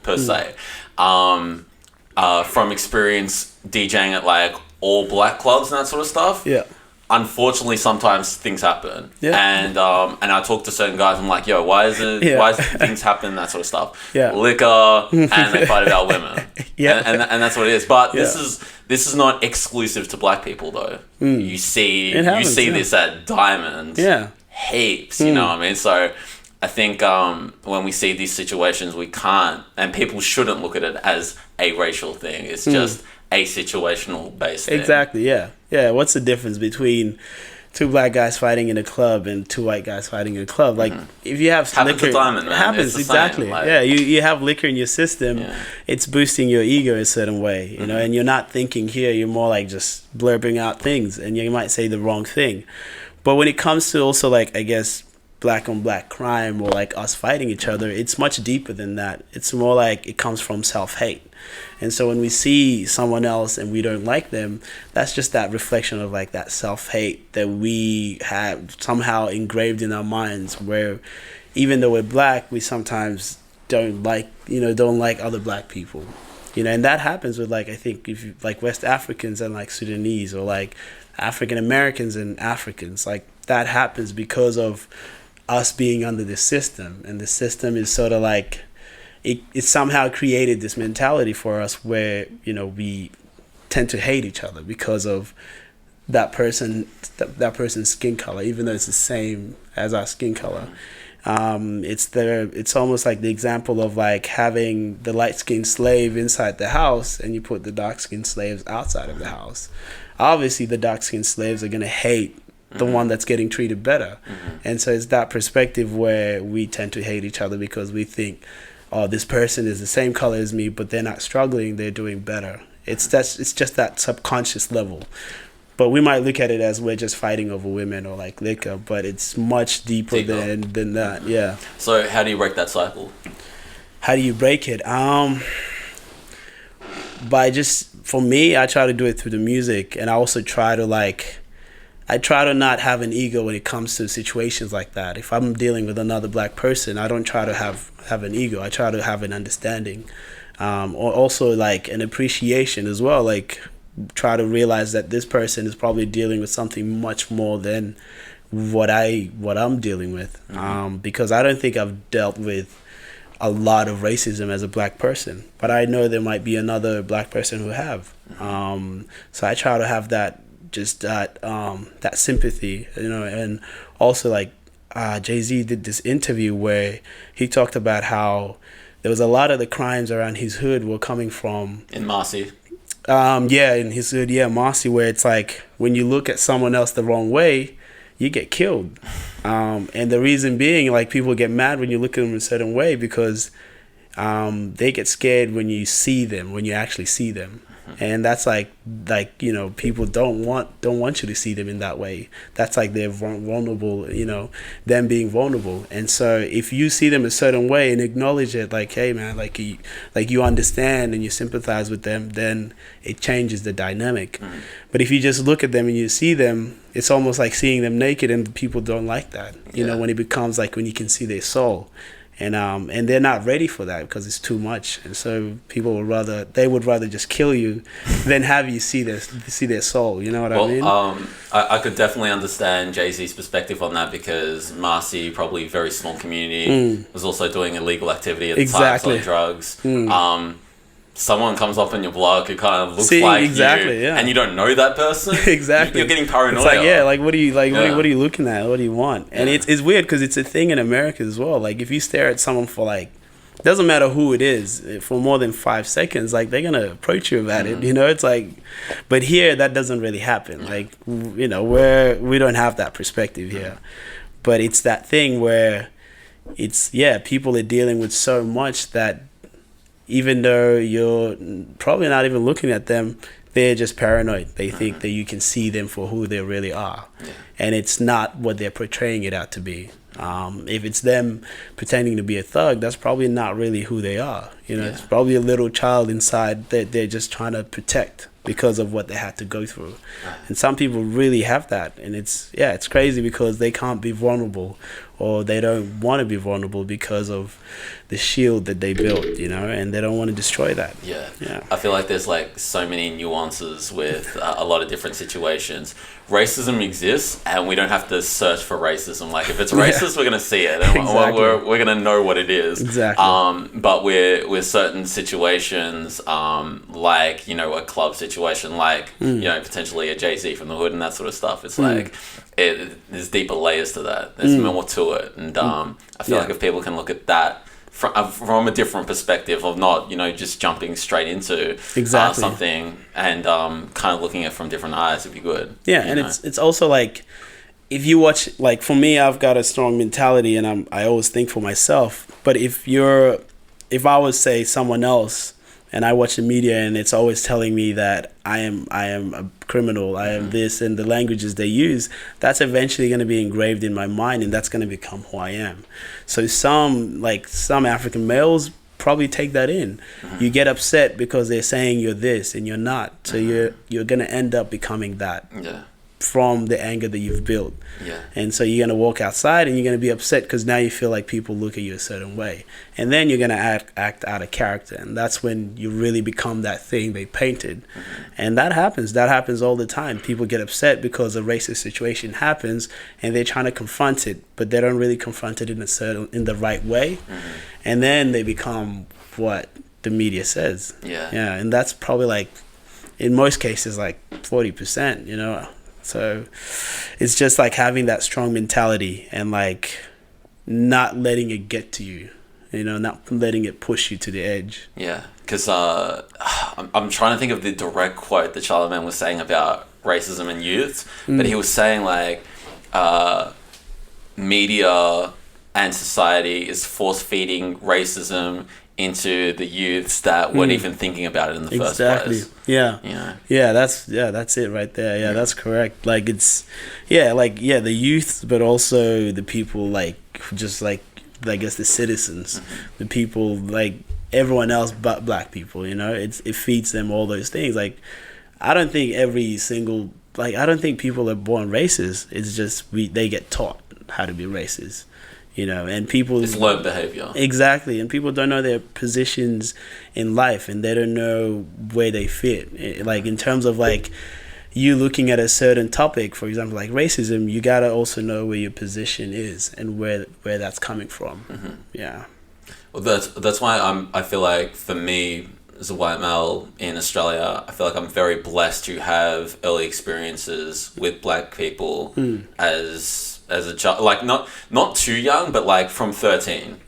per se. From experience DJing at all black clubs and that sort of stuff. Yeah. Unfortunately, sometimes things happen. Yeah. And I talk to certain guys. I'm like, yo, why is things happen? That sort of stuff. Yeah. Liquor, and they fight about women. Yeah. And that's what it is. But this is not exclusive to black people though. You see this at Diamond. Yeah. Heaps. You know what I mean? So I think when we see these situations, we can't, and people shouldn't look at it as a racial thing. It's just a situational based thing. Exactly, yeah. Yeah, what's the difference between two black guys fighting in a club and two white guys fighting in a club? If you have liquor, Diamond, man. It happens, exactly. You have liquor in your system, it's boosting your ego in a certain way, you know, and you're not thinking here, you're more just blurbing out things, and you might say the wrong thing. But when it comes to also I guess black on black crime, or us fighting each other, it's much deeper than that. It's more it comes from self-hate. And so when we see someone else and we don't like them, that's just that reflection of that self-hate that we have somehow engraved in our minds, where even though we're black, we sometimes don't like other black people, and that happens with I think if you West Africans and Sudanese, or African Americans and Africans, that happens because of us being under this system, and the system is sort of it somehow created this mentality for us where we tend to hate each other because of that person's skin color, even though it's the same as our skin color. It's almost like the example of having the light-skinned slave inside the house and you put the dark-skinned slaves outside of the house. Obviously the dark-skinned slaves are going to hate the one that's getting treated better. And so it's that perspective where we tend to hate each other because we think, oh, this person is the same color as me, but they're not struggling, they're doing better. It's just that subconscious level. But we might look at it as we're just fighting over women or liquor, but it's much deeper than that. Yeah. So how do you break that cycle? How do you break it? For me, I try to do it through the music, and I also try to I try to not have an ego when it comes to situations like that. If I'm dealing with another black person, I don't try to have an ego. I try to have an understanding, or also like an appreciation as well. Like try to realize that this person is probably dealing with something much more than what I'm dealing with. Because I don't think I've dealt with a lot of racism as a black person, but I know there might be another black person who have. So I try to have that sympathy, and also like Jay-Z did this interview where he talked about how there was a lot of the crimes around his hood were coming from in Marcy. In his hood, Marcy, where it's like when you look at someone else the wrong way, you get killed. And the reason being, like, people get mad when you look at them a certain way because they get scared when you see them, when you actually see them. And that's like people don't want you to see them in that way. That's like they're vulnerable, them being vulnerable. And so if you see them a certain way and acknowledge it, like, hey man, like you understand and you sympathize with them, then it changes the dynamic. But if you just look at them and you see them, it's almost like seeing them naked, and people don't like that. When it becomes like when you can see their soul. And they're not ready for that because it's too much, and so people would rather just kill you than have you see their soul. You know what I mean? I could definitely understand Jay-Z's perspective on that, because Marcy, probably a very small community, was also doing illegal activity at the time, selling drugs. Someone comes up in your block who kind of looks like you, and you don't know that person. Exactly. You're getting paranoia. It's like, what are you what are you looking at? What do you want? And it's weird because it's a thing in America as well. Like, if you stare at someone for doesn't matter who it is, for more than 5 seconds, like, they're gonna approach you about it. It's like, but here that doesn't really happen. Like, we don't have that perspective here. But it's that thing where it's people are dealing with so much that, even though you're probably not even looking at them, they're just paranoid. They think that you can see them for who they really are. And it's not what they're portraying it out to be. If it's them pretending to be a thug, that's probably not really who they are. It's probably a little child inside that they're just trying to protect because of what they had to go through. And some people really have that. And it's crazy because they can't be vulnerable, or they don't want to be vulnerable because of the shield that they built, and they don't want to destroy that. I feel like there's like so many nuances with a lot of different situations. Racism exists, and we don't have to search for racism. Like, if it's racist, we're going to see it, and we're going to know what it is. But with certain situations, like, a club situation, like, potentially a Jay-Z from the hood and that sort of stuff, it's like, there's deeper layers to that. There's more to it. And I feel like if people can look at that from a different perspective of not, just jumping straight into something, and kind of looking at it from different eyes, it'd be good. And it's also like, if you watch, like, for me, I've got a strong mentality, and I always think for myself. But if I would say someone else, and I watch the media and it's always telling me that I am a criminal, I am this, and the languages they use, that's eventually going to be engraved in my mind, and that's going to become who I am. So some African males probably take that in. You get upset because they're saying you're this and you're not. So you're going to end up becoming that. From the anger that you've built. And so you're going to walk outside and you're going to be upset because now you feel like people look at you a certain way. And then you're going to act out of character. And that's when you really become that thing they painted. And that happens. That happens all the time. People get upset because a racist situation happens and they're trying to confront it, but they don't really confront it in the right way. And then they become what the media says. And that's probably like, in most cases, like 40%, So it's just like having that strong mentality and like not letting it get to you, not letting it push you to the edge. Because I'm trying to think of the direct quote that Charlemagne was saying about racism and youth, but he was saying like media and society is force-feeding racism into the youths that weren't even thinking about it in the first place. That's it right there. That's correct. Like, it's the youth, but also the people, like, just like, I guess, the citizens, the people, like everyone else but black people, it feeds them all those things. Like, I don't think every single like, I don't think people are born racist. It's just they get taught how to be racist, you know, and people... It's learned behavior. Exactly, and people don't know their positions in life, and they don't know where they fit. Like, in terms of, like, you looking at a certain topic, for example, like racism, you gotta also know where your position is and where that's coming from. Mm-hmm. Yeah. Well, that's why I feel like, for me, as a white male in Australia, I feel like I'm very blessed to have early experiences with black people as a child, like not too young, but like from 13,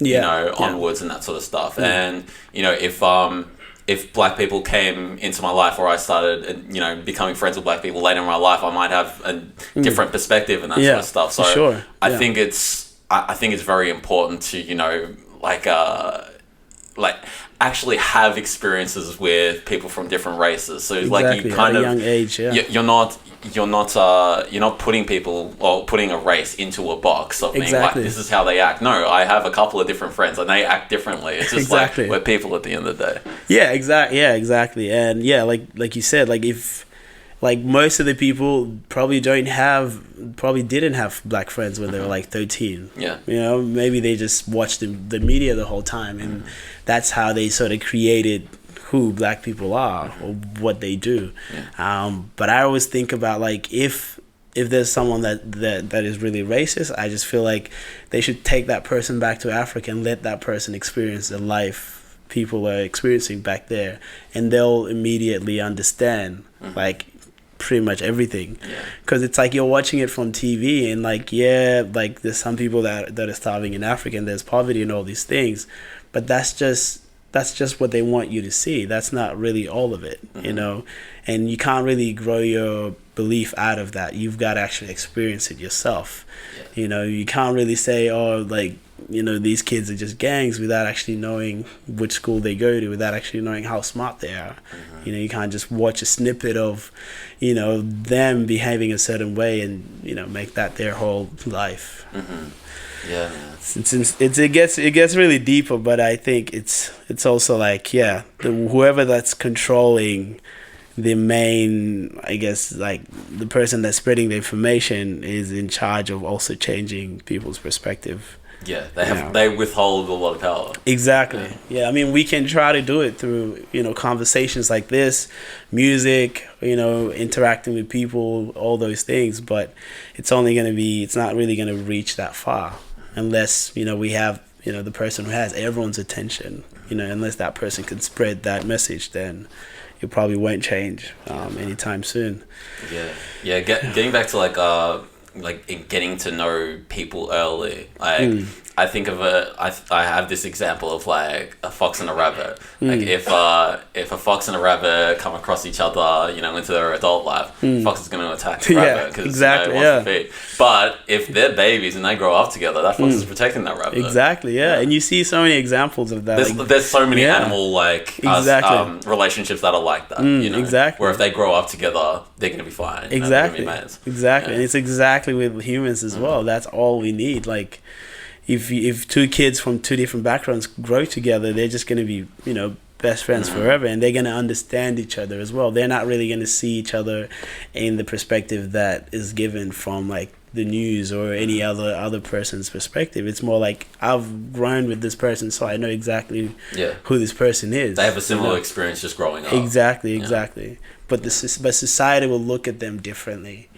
onwards and that sort of stuff. And you know, if black people came into my life, or I started, you know, becoming friends with black people later in my life, I might have a different perspective and that sort of stuff. So sure. I think it's very important to, you know, like actually have experiences with people from different races. So like you kind at of a young age, you're not putting people or putting a race into a box of being like, this is how they act. No, I have a couple of different friends and they act differently. It's just like we're people at the end of the day. Yeah, exactly. And yeah, like you said, like if like most of the people probably didn't have black friends when they were like 13. Yeah. You know, maybe they just watched the media the whole time, and that's how they sort of created who black people are or what they do. Yeah. But I always think about, like, if there's someone that is really racist, I just feel like they should take that person back to Africa and let that person experience the life people are experiencing back there, and they'll immediately understand like pretty much everything. Because it's like you're watching it from TV, and like, yeah, like there's some people that are starving in Africa and there's poverty and all these things, but that's just what they want you to see. That's not really all of it, you know, and you can't really grow your belief out of that. You've got to actually experience it yourself. You know, you can't really say, oh, like, you know, these kids are just gangs, without actually knowing which school they go to, without actually knowing how smart they are. You know, you can't just watch a snippet of, you know, them behaving a certain way and, you know, make that their whole life. Yeah, it gets really deeper, but I think it's also like, yeah, whoever that's controlling the main, I guess, like the person that's spreading the information is in charge of also changing people's perspective. Yeah, they withhold a lot of power. Exactly. Yeah, I mean, we can try to do it through, you know, conversations like this, music, you know, interacting with people, all those things, but it's not really going to reach that far unless, you know, we have, you know, the person who has everyone's attention, you know, unless that person can spread that message, then it probably won't change anytime soon. Yeah. Getting back to like getting to know people early. Like I think of I have this example of like a fox and a rabbit. Like if a fox and a rabbit come across each other, you know, into their adult life, the fox is going to attack the rabbit because it wants to feed. But if they're babies and they grow up together, that fox is protecting that rabbit. Exactly. Yeah, and you see so many examples of that. There's so many animal relationships that are like that. You know, where if they grow up together, they're going to be fine. Exactly. Yeah. And it's exactly with humans as well. That's all we need. Like, if two kids from two different backgrounds grow together, they're just going to be, you know, best friends forever, and they're going to understand each other as well. They're not really going to see each other in the perspective that is given from like the news or any other person's perspective. It's more like, I've grown with this person, so I know exactly who this person is. They have a similar experience just growing up. Exactly. But but society will look at them differently,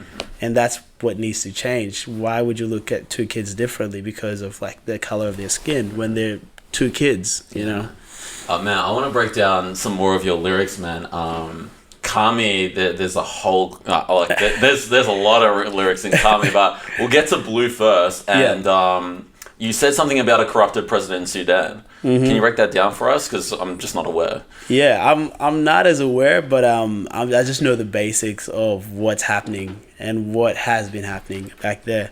and that's what needs to change. Why would you look at two kids differently because of like the color of their skin when they're two kids? You know. Man, I want to break down some more of your lyrics, man. Kami, there's a whole there's a lot of lyrics in Kami, but we'll get to Blue first. And you said something about a corrupted president in Sudan. Can you break that down for us? Because I'm just not aware. Yeah, I'm not as aware, but I just know the basics of what's happening and what has been happening back there.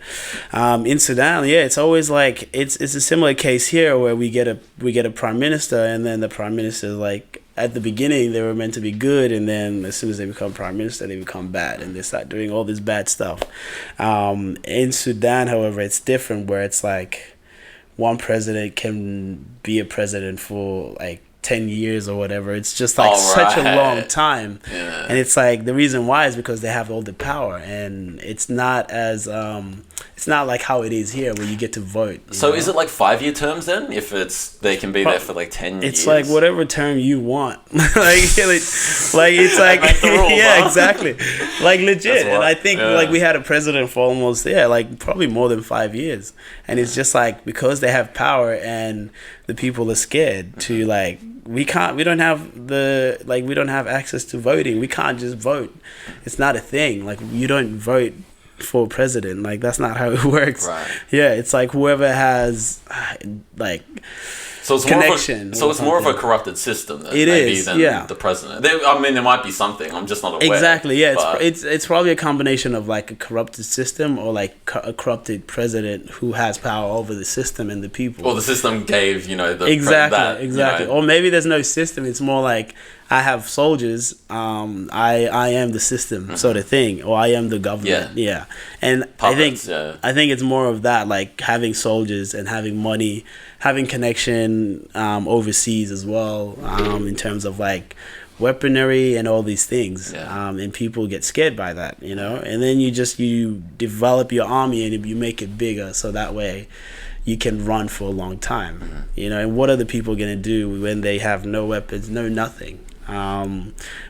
In Sudan, it's always like it's a similar case here where we get a prime minister, and then the prime minister, like, at the beginning they were meant to be good, and then as soon as they become prime minister, they become bad and they start doing all this bad stuff. In Sudan, however, it's different, where it's like one president can be a president for like 10 years or whatever. It's just like such a long time. Yeah. And it's like the reason why is because they have all the power, and it's not as it's not like how it is here where you get to vote. So is it like 5-year terms then? If they can be there for like 10 years? It's like whatever term you want. like it's like Make the rules, yeah, huh? exactly. Like legit. And I think yeah. like we had a president for almost like probably more than 5 years. And it's just like because they have power and the people are scared to like we don't have access to voting. We can't just vote. It's not a thing. Like you don't vote for president. Like that's not how it works. Right. Yeah, it's like whoever has like so it's connection. More of a corrupted system than the president. There might be something. I'm just not aware. Exactly. Yeah, it's probably a combination of like a corrupted system or like a corrupted president who has power over the system and the people. Or the system gave exactly. Or maybe there's no system. It's more like I have soldiers. I am the system sort of thing, or I am the government. Yeah. And puppets, I think it's more of that, like having soldiers and having money, having connection overseas as well, in terms of like weaponry and all these things. And people get scared by that, and then you develop your army and you make it bigger so that way you can run for a long time. And what are the people going to do when they have no weapons, no nothing?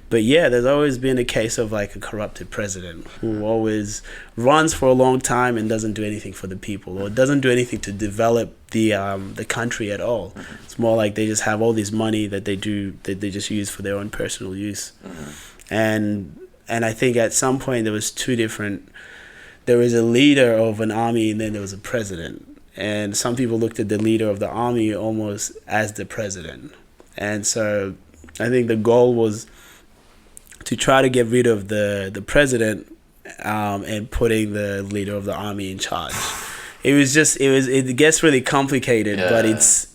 But yeah, there's always been a case of like a corrupted president who always runs for a long time and doesn't do anything for the people, or doesn't do anything to develop the country at all. It's more like they just have all this money that they just use for their own personal use. And I think at some point there was there was a leader of an army and then there was a president. And some people looked at the leader of the army almost as the president. And so I think the goal was to try to get rid of the president and putting the leader of the army in charge. It gets really complicated, but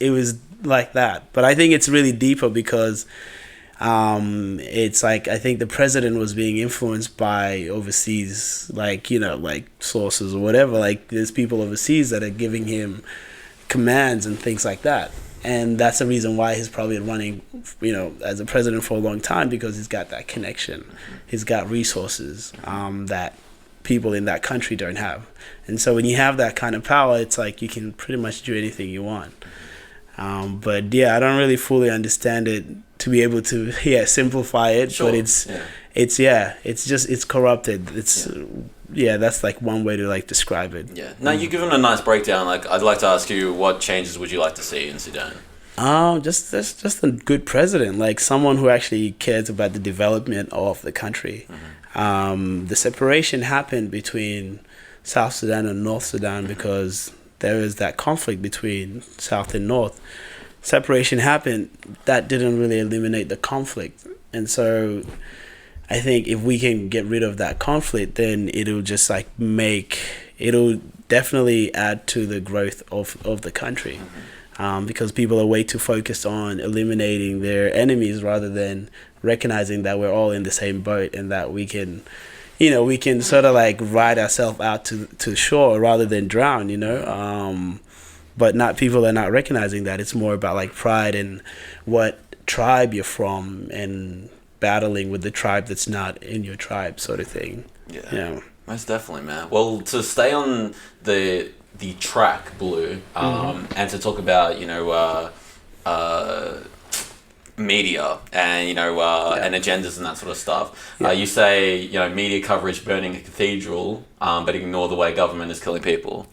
it was like that. But I think it's really deeper because it's like I think the president was being influenced by overseas, like sources or whatever. Like there's people overseas that are giving him commands and things like that. And that's the reason why he's probably running, as a president for a long time, because he's got that connection. He's got resources that people in that country don't have. And so when you have that kind of power, it's like you can pretty much do anything you want. But yeah, I don't really fully understand it to be able to simplify it. Sure. But it's corrupted. That's like one way to like describe it. Yeah. Now you've given a nice breakdown. Like I'd like to ask you, what changes would you like to see in Sudan? Just a good president, like someone who actually cares about the development of the country. The separation happened between South Sudan and North Sudan because there was that conflict between South and North. Separation happened. That didn't really eliminate the conflict, and so I think if we can get rid of that conflict, then it'll just like it'll definitely add to the growth of the country, because people are way too focused on eliminating their enemies rather than recognizing that we're all in the same boat and that we can sort of like ride ourselves out to shore rather than drown, but people are not recognizing that. It's more about like pride and what tribe you're from and battling with the tribe that's not in your tribe, sort of thing. Yeah. Most definitely, man. Well, to stay on the track, Blue, and to talk about media and and agendas and that sort of stuff. You say media coverage burning a cathedral, but ignore the way government is killing people.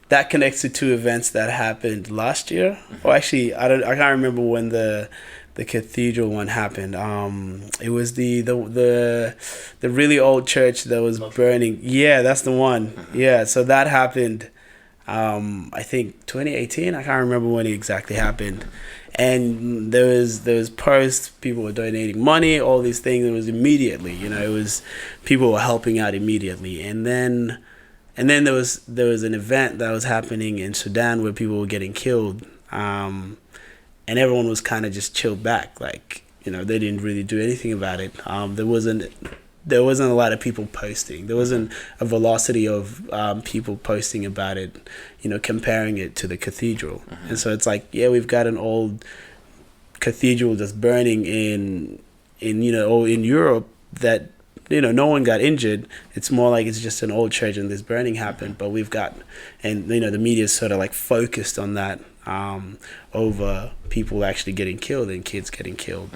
That connects to two events that happened last year. Or actually, I can't remember when the cathedral one happened. It was the really old church that was burning. Yeah, that's the one. Yeah, so that happened. I think 2018. I can't remember when it exactly happened. And there was posts. People were donating money. All these things. It was immediately. It was people were helping out immediately. And then there was an event that was happening in Sudan where people were getting killed. And everyone was kind of just chilled back, like they didn't really do anything about it. There wasn't a lot of people posting. There wasn't a velocity of people posting about it, comparing it to the cathedral. And so it's like, we've got an old cathedral that's burning or in Europe that no one got injured. It's more like it's just an old church and this burning happened. But we've got, and the media's sort of like focused on that over people actually getting killed and kids getting killed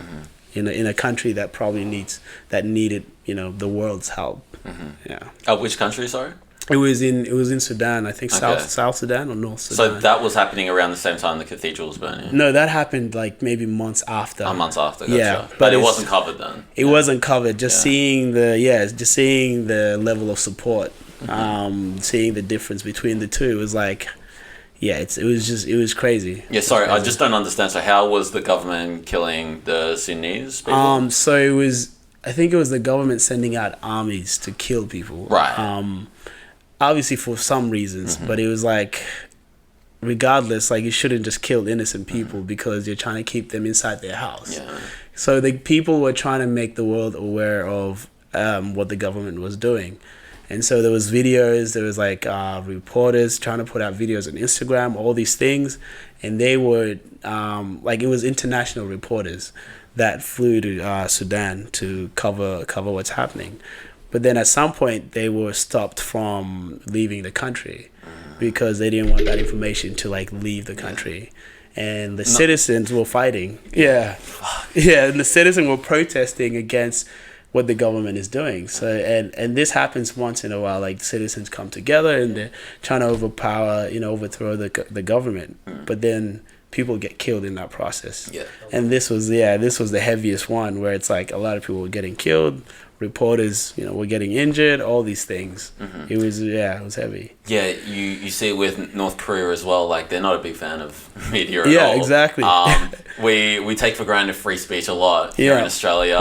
in a country that probably needed the world's help. Yeah. Which country? Sorry. It was in Sudan, I think. Okay. South Sudan or North Sudan. So that was happening around the same time the cathedral was burning? No, that happened like maybe months after. Months after, gotcha. Yeah, but it wasn't covered then? It wasn't covered. Just seeing the level of support, seeing the difference between the two, it was like, it was crazy. Yeah, sorry, I just don't understand. So how was the government killing the Sudanese people? So I think it was the government sending out armies to kill people. Right. Obviously for some reasons, but it was like, regardless, like you shouldn't just kill innocent people because you're trying to keep them inside their house. Yeah. So the people were trying to make the world aware of what the government was doing. And so there was videos, there was like reporters trying to put out videos on Instagram, all these things. And they were, it was international reporters that flew to Sudan to cover what's happening. But then at some point, they were stopped from leaving the country because they didn't want that information to leave the country. And the citizens were fighting. Yeah. And the citizens were protesting against what the government is doing. So and this happens once in a while. Like citizens come together and they're trying to overthrow the government. But then people get killed in that process. Yeah. And this was the heaviest one where it's like a lot of people were getting killed. Reporters, were getting injured, all these things. It was heavy. Yeah, you see it with North Korea as well. Like they're not a big fan of media at all. Yeah, exactly. We take for granted free speech a lot here in Australia,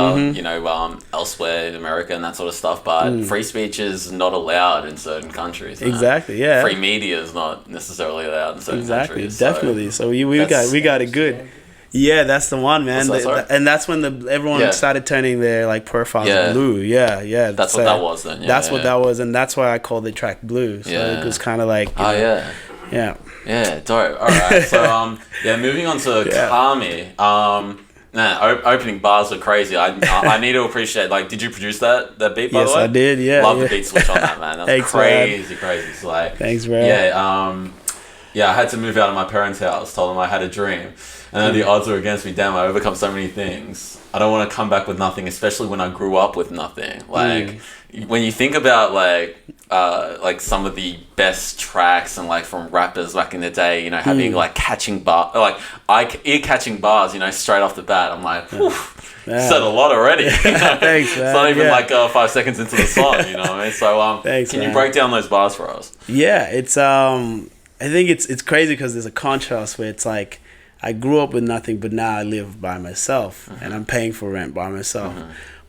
elsewhere in America and that sort of stuff. But free speech is not allowed in certain countries. Exactly. Yeah. Free media is not necessarily allowed in certain countries. Definitely. So we got it good. Yeah, that's the one, man. And that's when everyone started turning their profiles blue. Yeah. That's what that was then. That's what that was, and that's why I called the track Blue. So it was kind of like, yeah. Yeah, dope. All right. So moving on to Kami. Opening bars are crazy. I need to appreciate. Did you produce that beat by the way? Yes, I did. Yeah. Love the beat switch on that, man. That's Thanks, crazy. So thanks, bro. Yeah. I had to move out of my parents' house. Told them I had a dream. And then the odds were against me. Damn, I overcome so many things. I don't want to come back with nothing, especially when I grew up with nothing. When you think about some of the best tracks and from rappers back in the day, having catching ear-catching bars, straight off the bat. I'm like, whew, said a lot already. Thanks, man. It's not even 5 seconds into the song, you know what I mean? So Thanks, can man. you break down those bars for us? Yeah, it's I think it's crazy because there's a contrast where it's like, I grew up with nothing, but now I live by myself and I'm paying for rent by myself.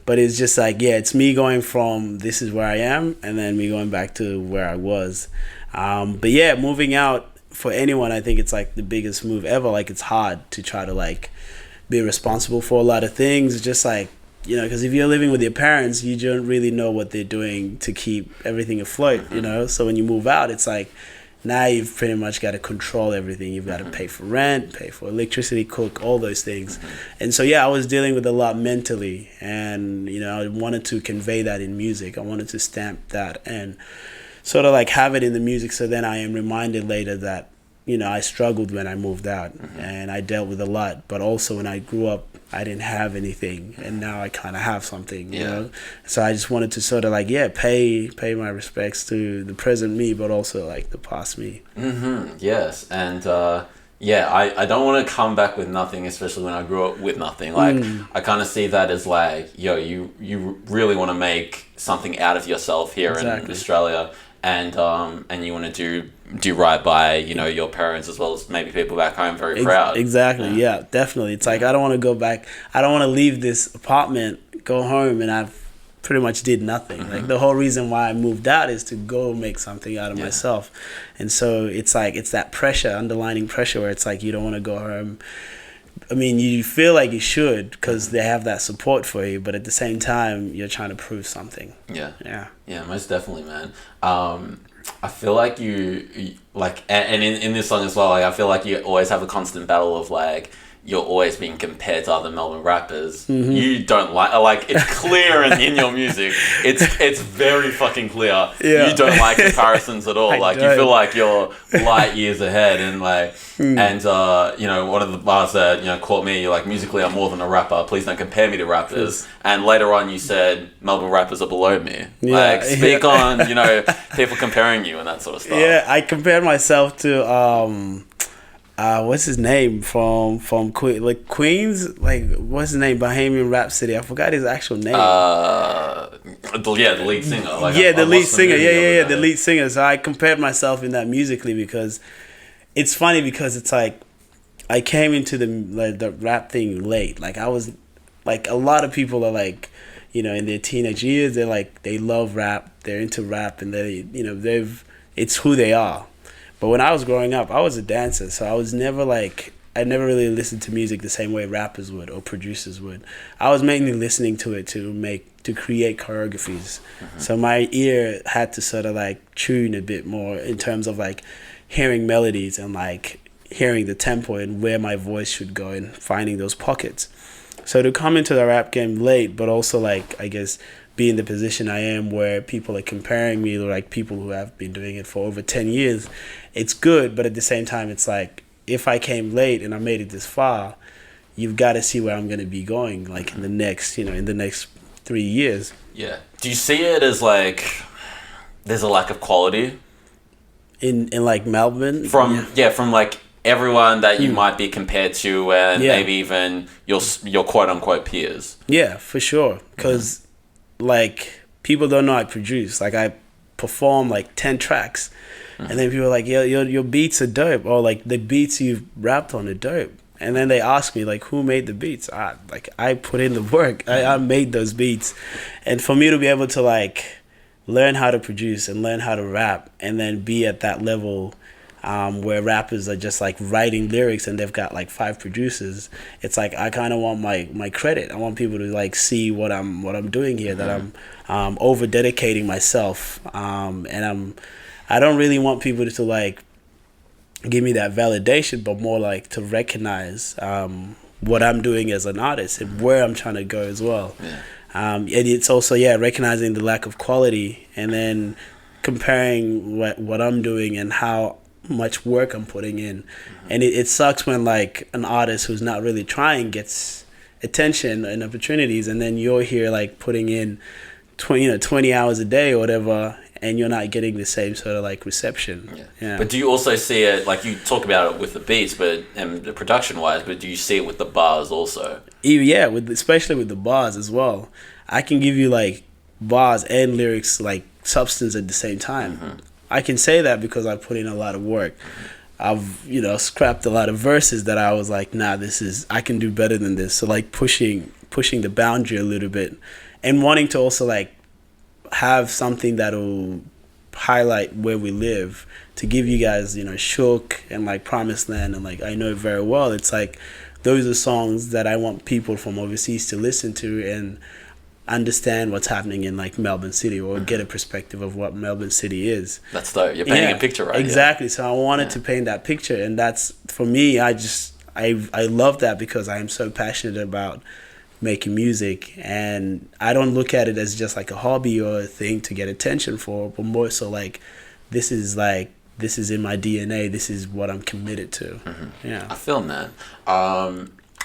But it's just it's me going from this is where I am and then me going back to where I was. But yeah, moving out for anyone, I think it's the biggest move ever. It's hard to try to be responsible for a lot of things. Just because if you're living with your parents, you don't really know what they're doing to keep everything afloat, So when you move out, it's now you've pretty much got to control everything. You've got to pay for rent, pay for electricity, cook, all those things. And so, I was dealing with a lot mentally. And, I wanted to convey that in music. I wanted to stamp that and sort of have it in the music. So then I am reminded later that, I struggled when I moved out and I dealt with a lot. But also when I grew up, I didn't have anything. And now I kind of have something, you know. So I just wanted to sort of pay my respects to the present me, but also the past me. Yes. And I don't want to come back with nothing, especially when I grew up with nothing. I kind of see that as you really want to make something out of yourself here in Australia. And you want to do right by your parents as well as maybe people back home. Very proud. Exactly. Yeah, definitely. It's I don't want to go back. I don't want to leave this apartment, go home, and I've pretty much did nothing. The whole reason why I moved out is to go make something out of myself. And so it's it's that pressure, underlining pressure, where it's you don't want to go home. I mean, you feel like you should because they have that support for you, but at the same time, you're trying to prove something. Yeah, most definitely, man. I feel like you and in this song as well, I feel like you always have a constant battle of you're always being compared to other Melbourne rappers. You don't like it's clear in your music. It's very fucking clear. Yeah. You don't like comparisons at all. Like, you feel like you're light years ahead, and like, and you know, one of the bars that, you know, caught me, you're like, musically I'm more than a rapper, please don't compare me to rappers. And later on you said Melbourne rappers are below me. Like, speak on, you know, people comparing you and that sort of stuff. Yeah, I compared myself to what's his name from Queens? Like, what's his name? Bohemian Rhapsody. I forgot his actual name. The lead singer. Like, the lead singer. The lead singer. So I compared myself in that musically, because it's funny, because it's like I came into the rap thing late. Like, I was like, a lot of people are like, you know, in their teenage years, they're like, they love rap, they're into rap, and they, you know, it's who they are. But when I was growing up, I was a dancer, so I was never like, I never really listened to music the same way rappers would or producers would. I was mainly listening to it to create choreographies. So my ear had to sort of like tune a bit more in terms of like hearing melodies and like hearing the tempo and where my voice should go and finding those pockets. So to come into the rap game late, but also like, I guess, be in the position I am where people are comparing me to like people who have been doing it for over 10 years, it's good, but at the same time, it's like, if I came late and I made it this far, you've got to see where I'm going to be going, like in the next 3 years. Yeah. Do you see it as like, there's a lack of quality? In like Melbourne? From like everyone that you might be compared to, and maybe even your quote unquote peers. Yeah, for sure. Because like, people don't know I produce. Like, I perform like 10 tracks, and then people are like, your beats are dope, or like the beats you've rapped on are dope. And then they ask me like, who made the beats? I put in the work. I made those beats. And for me to be able to like learn how to produce and learn how to rap, and then be at that level where rappers are just like writing lyrics and they've got like 5 producers, it's like, I kind of want my credit. I want people to like see what I'm doing here, that I'm over dedicating myself, and I don't really want people to like give me that validation, but more like to recognize what I'm doing as an artist and where I'm trying to go as well. And it's also recognizing the lack of quality, and then comparing what I'm doing and how much work I'm putting in. And it sucks when like an artist who's not really trying gets attention and opportunities, and then you're here like putting in 20 hours a day or whatever, and you're not getting the same sort of like reception. But do you also see it, like, you talk about it with the beats, but and the production wise, but do you see it with the bars also? Especially with the bars as well. I can give you like bars and lyrics, like substance at the same time. I can say that because I put in a lot of work. I've, scrapped a lot of verses that I was like, nah, I can do better than this. So like pushing the boundary a little bit, and wanting to also like have something that'll highlight where we live, to give you guys, Shook and like Promised Land, and like I Know It Very Well. It's like, those are songs that I want people from overseas to listen to and understand what's happening in like Melbourne City, or get a perspective of what Melbourne City is. That's dope. You're painting a picture, right? Exactly. So I wanted to paint that picture, and that's, for me, I love that, because I am so passionate about making music, and I don't look at it as just like a hobby or a thing to get attention for, but more so like, this is in my DNA, this is what I'm committed to. I feel that.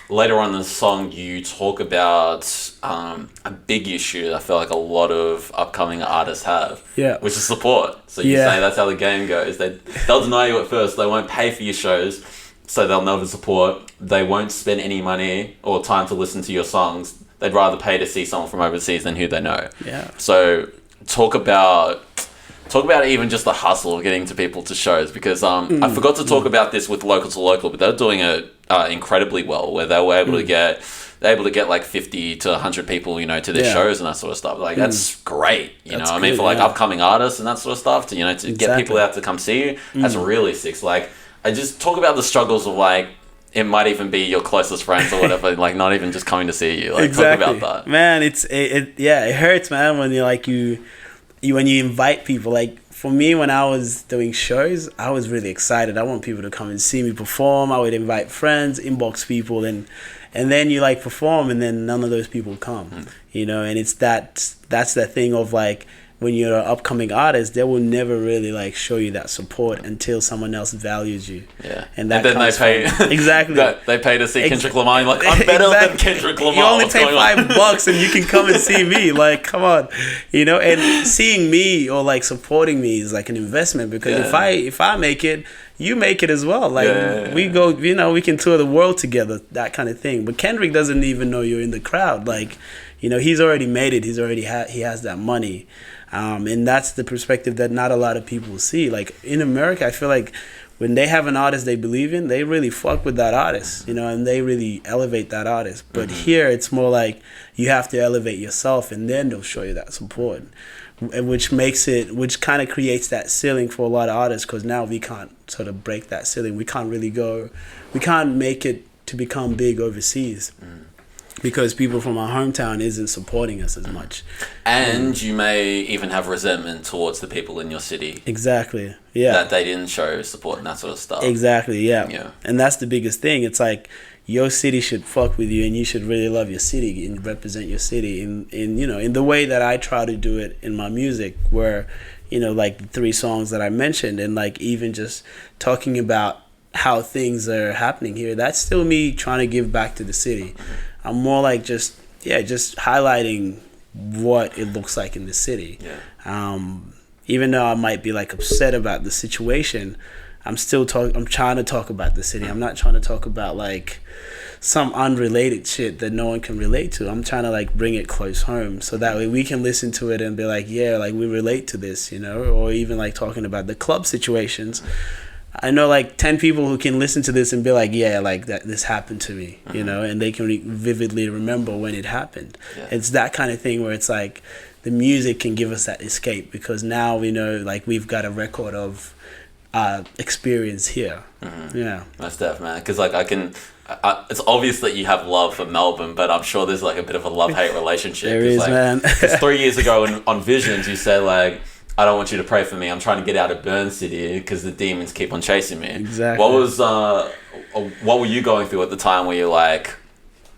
Later on in the song, you talk about a big issue that I feel like a lot of upcoming artists have, which is support. So you say that's how the game goes. They'll deny you at first. They won't pay for your shows, so they'll never support. They won't spend any money or time to listen to your songs. They'd rather pay to see someone from overseas than who they know. So talk about even just the hustle of getting to people to shows, because I forgot to talk about this with Local to Local, but they're doing it incredibly well, where they were able to get like 50 to 100 people, to their shows and that sort of stuff. Like, that's great, that's I mean, good, for like upcoming artists and that sort of stuff, to get people out to come see you, that's really sick. Like, I just talk about the struggles of like, it might even be your closest friends or whatever, like not even just coming to see you. Like, talk about that. Man, it hurts, man, when you're like when you invite people. Like, for me, when I was doing shows, I was really excited. I want people to come and see me perform. I would invite friends, inbox people, and then you like perform, and then none of those people come, you know. And it's that's the thing of like, when you're an upcoming artist, they will never really like show you that support until someone else values you. Yeah, and then they pay exactly. They pay to see Kendrick Lamar. You're like, I'm better than Kendrick Lamar. You only pay $5 and you can come and see me. Like, come on, you know. And seeing me or like supporting me is like an investment, because if I make it, you make it as well. Like we go, you know, we can tour the world together, that kind of thing. But Kendrick doesn't even know you're in the crowd. Like, you know, he's already made it. He has that money. And that's the perspective that not a lot of people see. Like in America, I feel like when they have an artist they believe in, they really fuck with that artist, you know, and they really elevate that artist. But here it's more like you have to elevate yourself, and then they'll show you that support, which kind of creates that ceiling for a lot of artists, because now we can't sort of break that ceiling. We can't make it to become big overseas. Because people from our hometown isn't supporting us as much. And you may even have resentment towards the people in your city. Exactly, yeah. That they didn't show support and that sort of stuff. Exactly, yeah. And that's the biggest thing. It's like, your city should fuck with you, and you should really love your city and represent your city in you know, in the way that I try to do it in my music, where, you know, like the 3 songs that I mentioned, and like even just talking about how things are happening here, that's still me trying to give back to the city. I'm more like just highlighting what it looks like in the city. Even though I might be like upset about the situation, I'm trying to talk about the city. I'm not trying to talk about like some unrelated shit that no one can relate to. I'm trying to like bring it close home, so that way we can listen to it and be like, yeah, like we relate to this, you know. Or even like talking about the club situations. I know like 10 people who can listen to this and be like, yeah, like that this happened to me, you know, and they can vividly remember when it happened. It's that kind of thing where it's like the music can give us that escape, because now we know like we've got a record of experience here. Yeah, that's definitely, man. Because like it's obvious that you have love for Melbourne, but I'm sure there's like a bit of a love-hate relationship. There is, like, man. Because 3 years ago on Visions, you said like, I don't want you to pray for me. I'm trying to get out of Burn City because the demons keep on chasing me. Exactly. What were you going through at the time where you're like,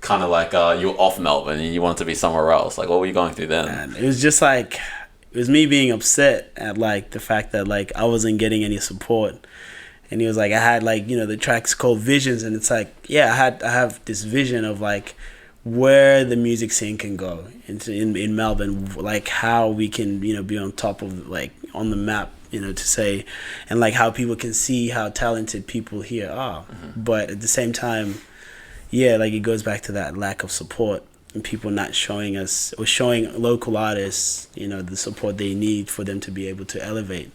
kind of like you were off Melbourne and you wanted to be somewhere else? Like, what were you going through then? And it was just like, it was me being upset at like the fact that like I wasn't getting any support. And he was like, I had like, you know, the track's called Visions, and it's like, yeah, I have this vision of like where the music scene can go in Melbourne, like how we can, you know, be on top of like on the map, you know, to say, and like how people can see how talented people here are. But at the same time, yeah, like it goes back to that lack of support and people not showing us or showing local artists, you know, the support they need for them to be able to elevate.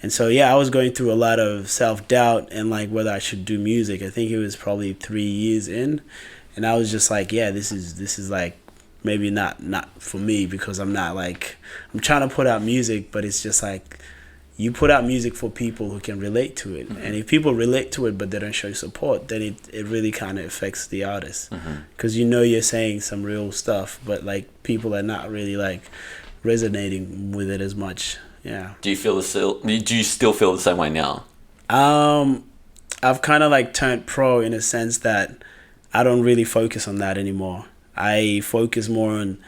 And so yeah, I was going through a lot of self-doubt and like whether I should do music. I think it was probably 3 years in. And I was just like, yeah, this is like maybe not for me, because I'm not like, I'm trying to put out music, but it's just like you put out music for people who can relate to it. And if people relate to it but they don't show support, then it really kind of affects the artist, because you know you're saying some real stuff, but like people are not really like resonating with it as much. Yeah. Do you still feel the same way now? I've kind of like turned pro in a sense that I don't really focus on that anymore. I focus more on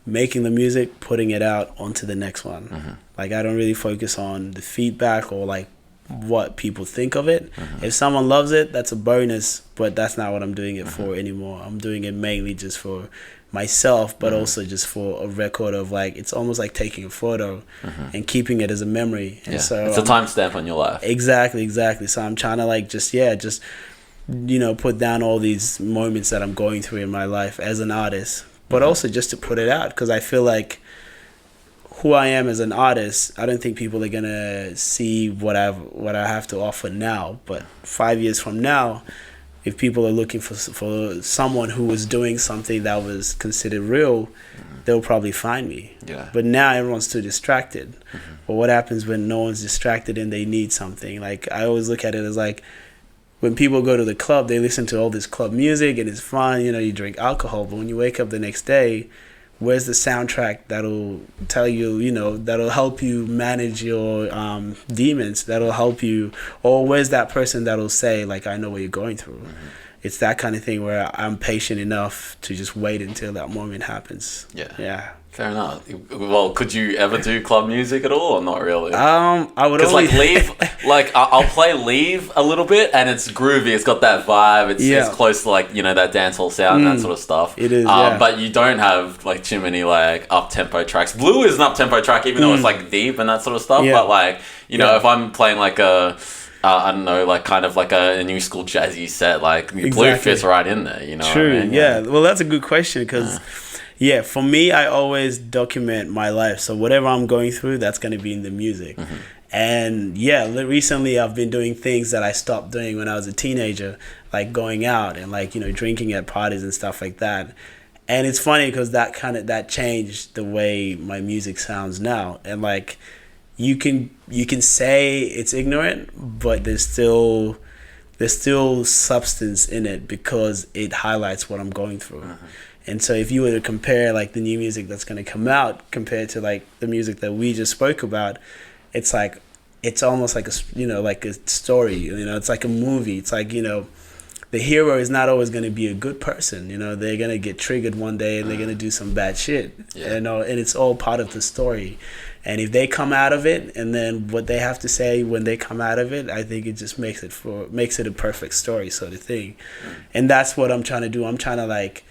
making the music, putting it out onto the next one. Like I don't really focus on the feedback or like what people think of it. If someone loves it, that's a bonus, but that's not what I'm doing it for anymore. I'm doing it mainly just for myself, but also just for a record of like, it's almost like taking a photo and keeping it as a memory. And so it's a timestamp on your life. Exactly. So I'm trying to like just you know, put down all these moments that I'm going through in my life as an artist, but also just to put it out, because I feel like who I am as an artist, I don't think people are gonna see what I have to offer now, but 5 years from now, if people are looking for someone who was doing something that was considered real, they'll probably find me. But now everyone's too distracted. But what happens when no one's distracted and they need something? Like I always look at it as like, when people go to the club, they listen to all this club music and it's fun, you know, you drink alcohol, but when you wake up the next day, where's the soundtrack that'll tell you, that'll help you manage your demons, that'll help you, or where's that person that'll say, like, I know what you're going through. It's that kind of thing where I'm patient enough to just wait until that moment happens. Yeah. Fair enough. Well, could you ever do club music at all, or not really? I would because only... like Leave, like I'll play Leave a little bit, and it's groovy. It's got that vibe. It's close to like that dancehall sound, and that sort of stuff. It is. But you don't have like too many like up tempo tracks. Blue is an up tempo track, even though it's like deep and that sort of stuff. But like if I'm playing like a I don't know, like kind of like a new school jazzy set, like Blue fits right in there. You know. True. What I mean? Yeah. Well, that's a good question because. Yeah, for me, I always document my life. So whatever I'm going through, that's going to be in the music. And recently I've been doing things that I stopped doing when I was a teenager, like going out and like, drinking at parties and stuff like that. And it's funny because that changed the way my music sounds now. And like, you can say it's ignorant, but there's still substance in it because it highlights what I'm going through. And so if you were to compare like the new music that's going to come out compared to like the music that we just spoke about, it's like, it's almost like like a story, it's like a movie. It's like, the hero is not always going to be a good person. They're going to get triggered one day and they're going to do some bad shit. And it's all part of the story. And if they come out of it, and then what they have to say when they come out of it, I think it just makes it a perfect story sort of thing. And that's what I'm trying to do. I'm trying to like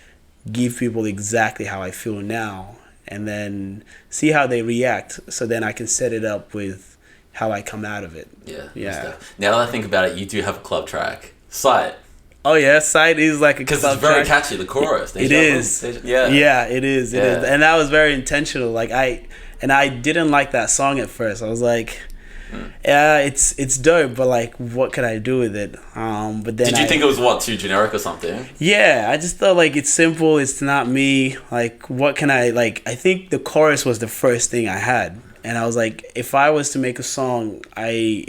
give people exactly how I feel now and then see how they react, so then I can set it up with how I come out of it. Yeah. Now that I think about it, you do have a club track. Sight. Oh yeah, Sight is like a club track. Because it's very catchy, the chorus. It is. Yeah, it is. And that was very intentional. Like I didn't like that song at first. I was like, yeah, it's dope, but like, what can I do with it? But then did you think it was too generic or something? Yeah, I just thought like it's simple. It's not me. Like, what can I like? I think the chorus was the first thing I had, and I was like, if I was to make this song, I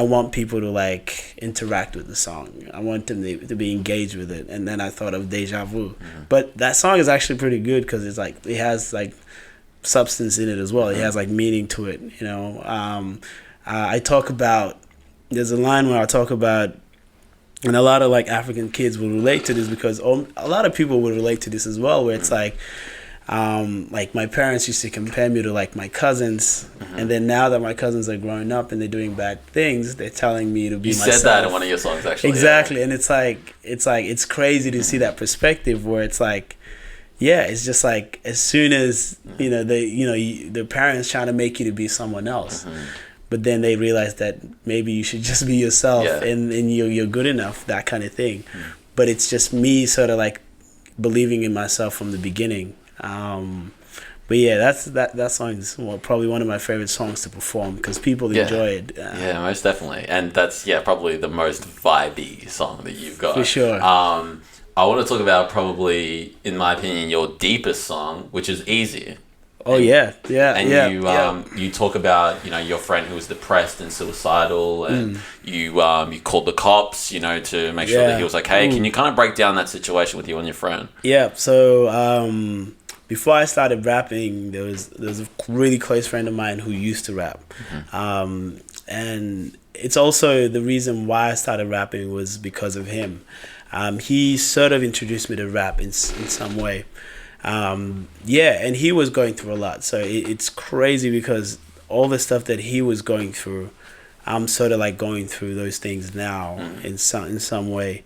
want people to like interact with the song. I want them to be engaged with it. And then I thought of Deja Vu, but that song is actually pretty good because it's like it has like substance in it as well. It has like meaning to it, I talk about, there's a line where I talk about, and a lot of like African kids will relate to this because a lot of people will relate to this as well, where it's like my parents used to compare me to like my cousins, and then now that my cousins are growing up and they're doing bad things, they're telling me to be myself. You said that in one of your songs, actually. Exactly. And it's crazy to see that perspective where it's like, it's just like as soon as the parents trying to make you to be someone else, but then they realize that maybe you should just be yourself, and you're good enough, that kind of thing. But it's just me sort of like believing in myself from the beginning. But yeah, that song is probably one of my favorite songs to perform because people enjoy it. Yeah, most definitely, and that's probably the most vibey song that you've got for sure. I want to talk about probably, in my opinion, your deepest song, which is Easy. Oh, and you talk about, your friend who was depressed and suicidal, and you called the cops, to make sure that he was okay. Can you kind of break down that situation with you and your friend? Yeah, so before I started rapping, there was a really close friend of mine who used to rap. And it's also the reason why I started rapping was because of him. He sort of introduced me to rap in some way. And he was going through a lot. So it's crazy because all the stuff that he was going through, I'm sort of like going through those things now in some way.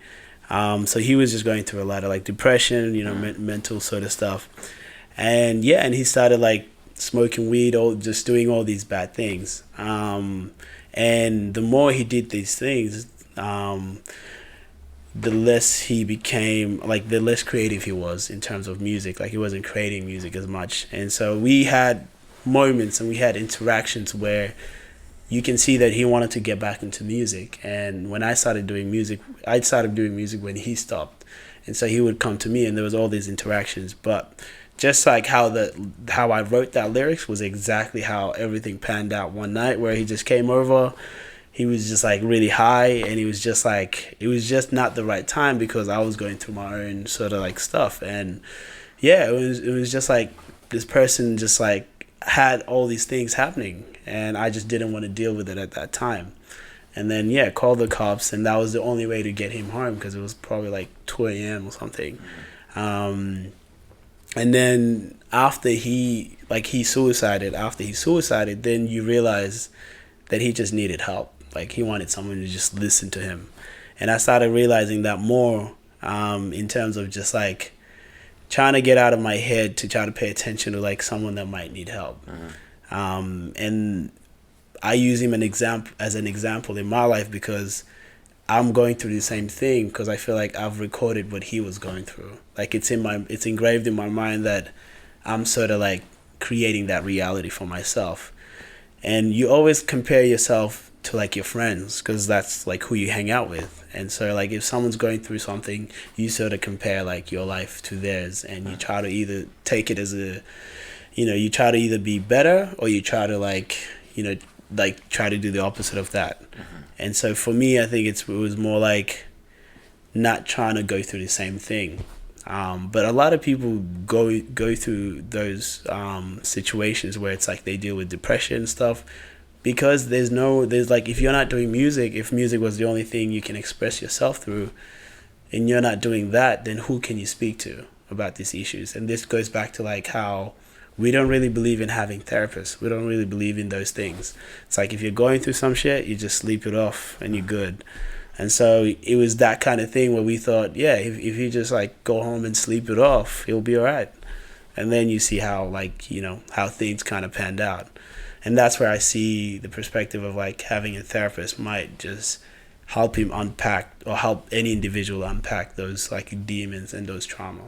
So he was just going through a lot of like depression, mental sort of stuff. And he started like smoking weed, just doing all these bad things. And the more he did these things, the less he became, like the less creative he was in terms of music. Like he wasn't creating music as much. And so we had moments and we had interactions where you can see that he wanted to get back into music. And when I started doing music when he stopped. And so he would come to me and there was all these interactions. But just like how I wrote that lyrics was exactly how everything panned out one night, where he just came over. he was just like really high, and he was just like, it was just not the right time because I was going through my own sort of like stuff. And yeah, it was just like this person just like had all these things happening, and I just didn't want to deal with it at that time. And then yeah, called the cops, and that was the only way to get him home because it was probably like 2 a.m. or something. And then after he suicided, then you realize that he just needed help. Like he wanted someone to just listen to him. And I started realizing that more in terms of just like trying to get out of my head to try to pay attention to like someone that might need help. And I use him as an example in my life because I'm going through the same thing, because I feel like I've recorded what he was going through. Like it's engraved in my mind that I'm sort of like creating that reality for myself. And you always compare yourself to like your friends because that's like who you hang out with. And so like if someone's going through something, you sort of compare like your life to theirs, and you try to either take it as you try to either be better, or you try to like try to do the opposite of that. And so for me, I think it was more like not trying to go through the same thing. But a lot of people go through those situations where it's like they deal with depression and stuff, because there's like, if you're not doing music, if music was the only thing you can express yourself through, and you're not doing that, then who can you speak to about these issues? And this goes back to like how we don't really believe in having therapists. We don't really believe in those things. It's like if you're going through some shit, you just sleep it off and you're good. And so it was that kind of thing where we thought, yeah, if you just like go home and sleep it off, it'll be all right. And then you see how how things kind of panned out. And that's where I see the perspective of like having a therapist might just help him unpack, or help any individual unpack those like demons and those trauma.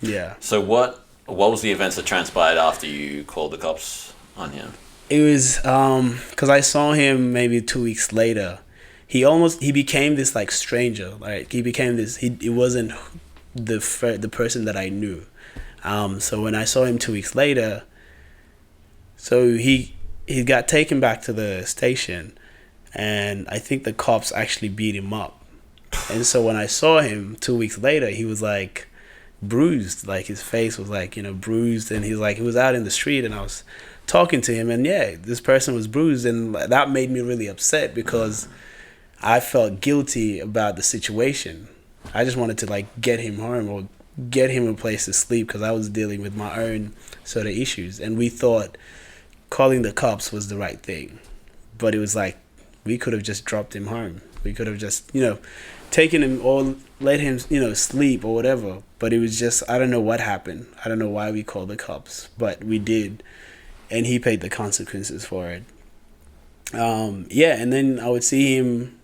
Yeah. So what was the events that transpired after you called the cops on him? It was because I saw him maybe 2 weeks later. He became this like stranger. Like he became this. He wasn't the person that I knew. So when I saw him 2 weeks later, so he got taken back to the station, and I think the cops actually beat him up. And so when I saw him 2 weeks later, he was like bruised, like his face was like bruised, and he was out in the street, and I was talking to him, and yeah, this person was bruised, and that made me really upset because I felt guilty about the situation. I just wanted to like get him home or get him a place to sleep because I was dealing with my own sort of issues, and we thought calling the cops was the right thing, but it was like we could have just dropped him home. We could have just taken him or let him sleep or whatever. But it was just, I don't know what happened. I don't know why we called the cops, but we did, and he paid the consequences for it. Yeah, and then I would see him,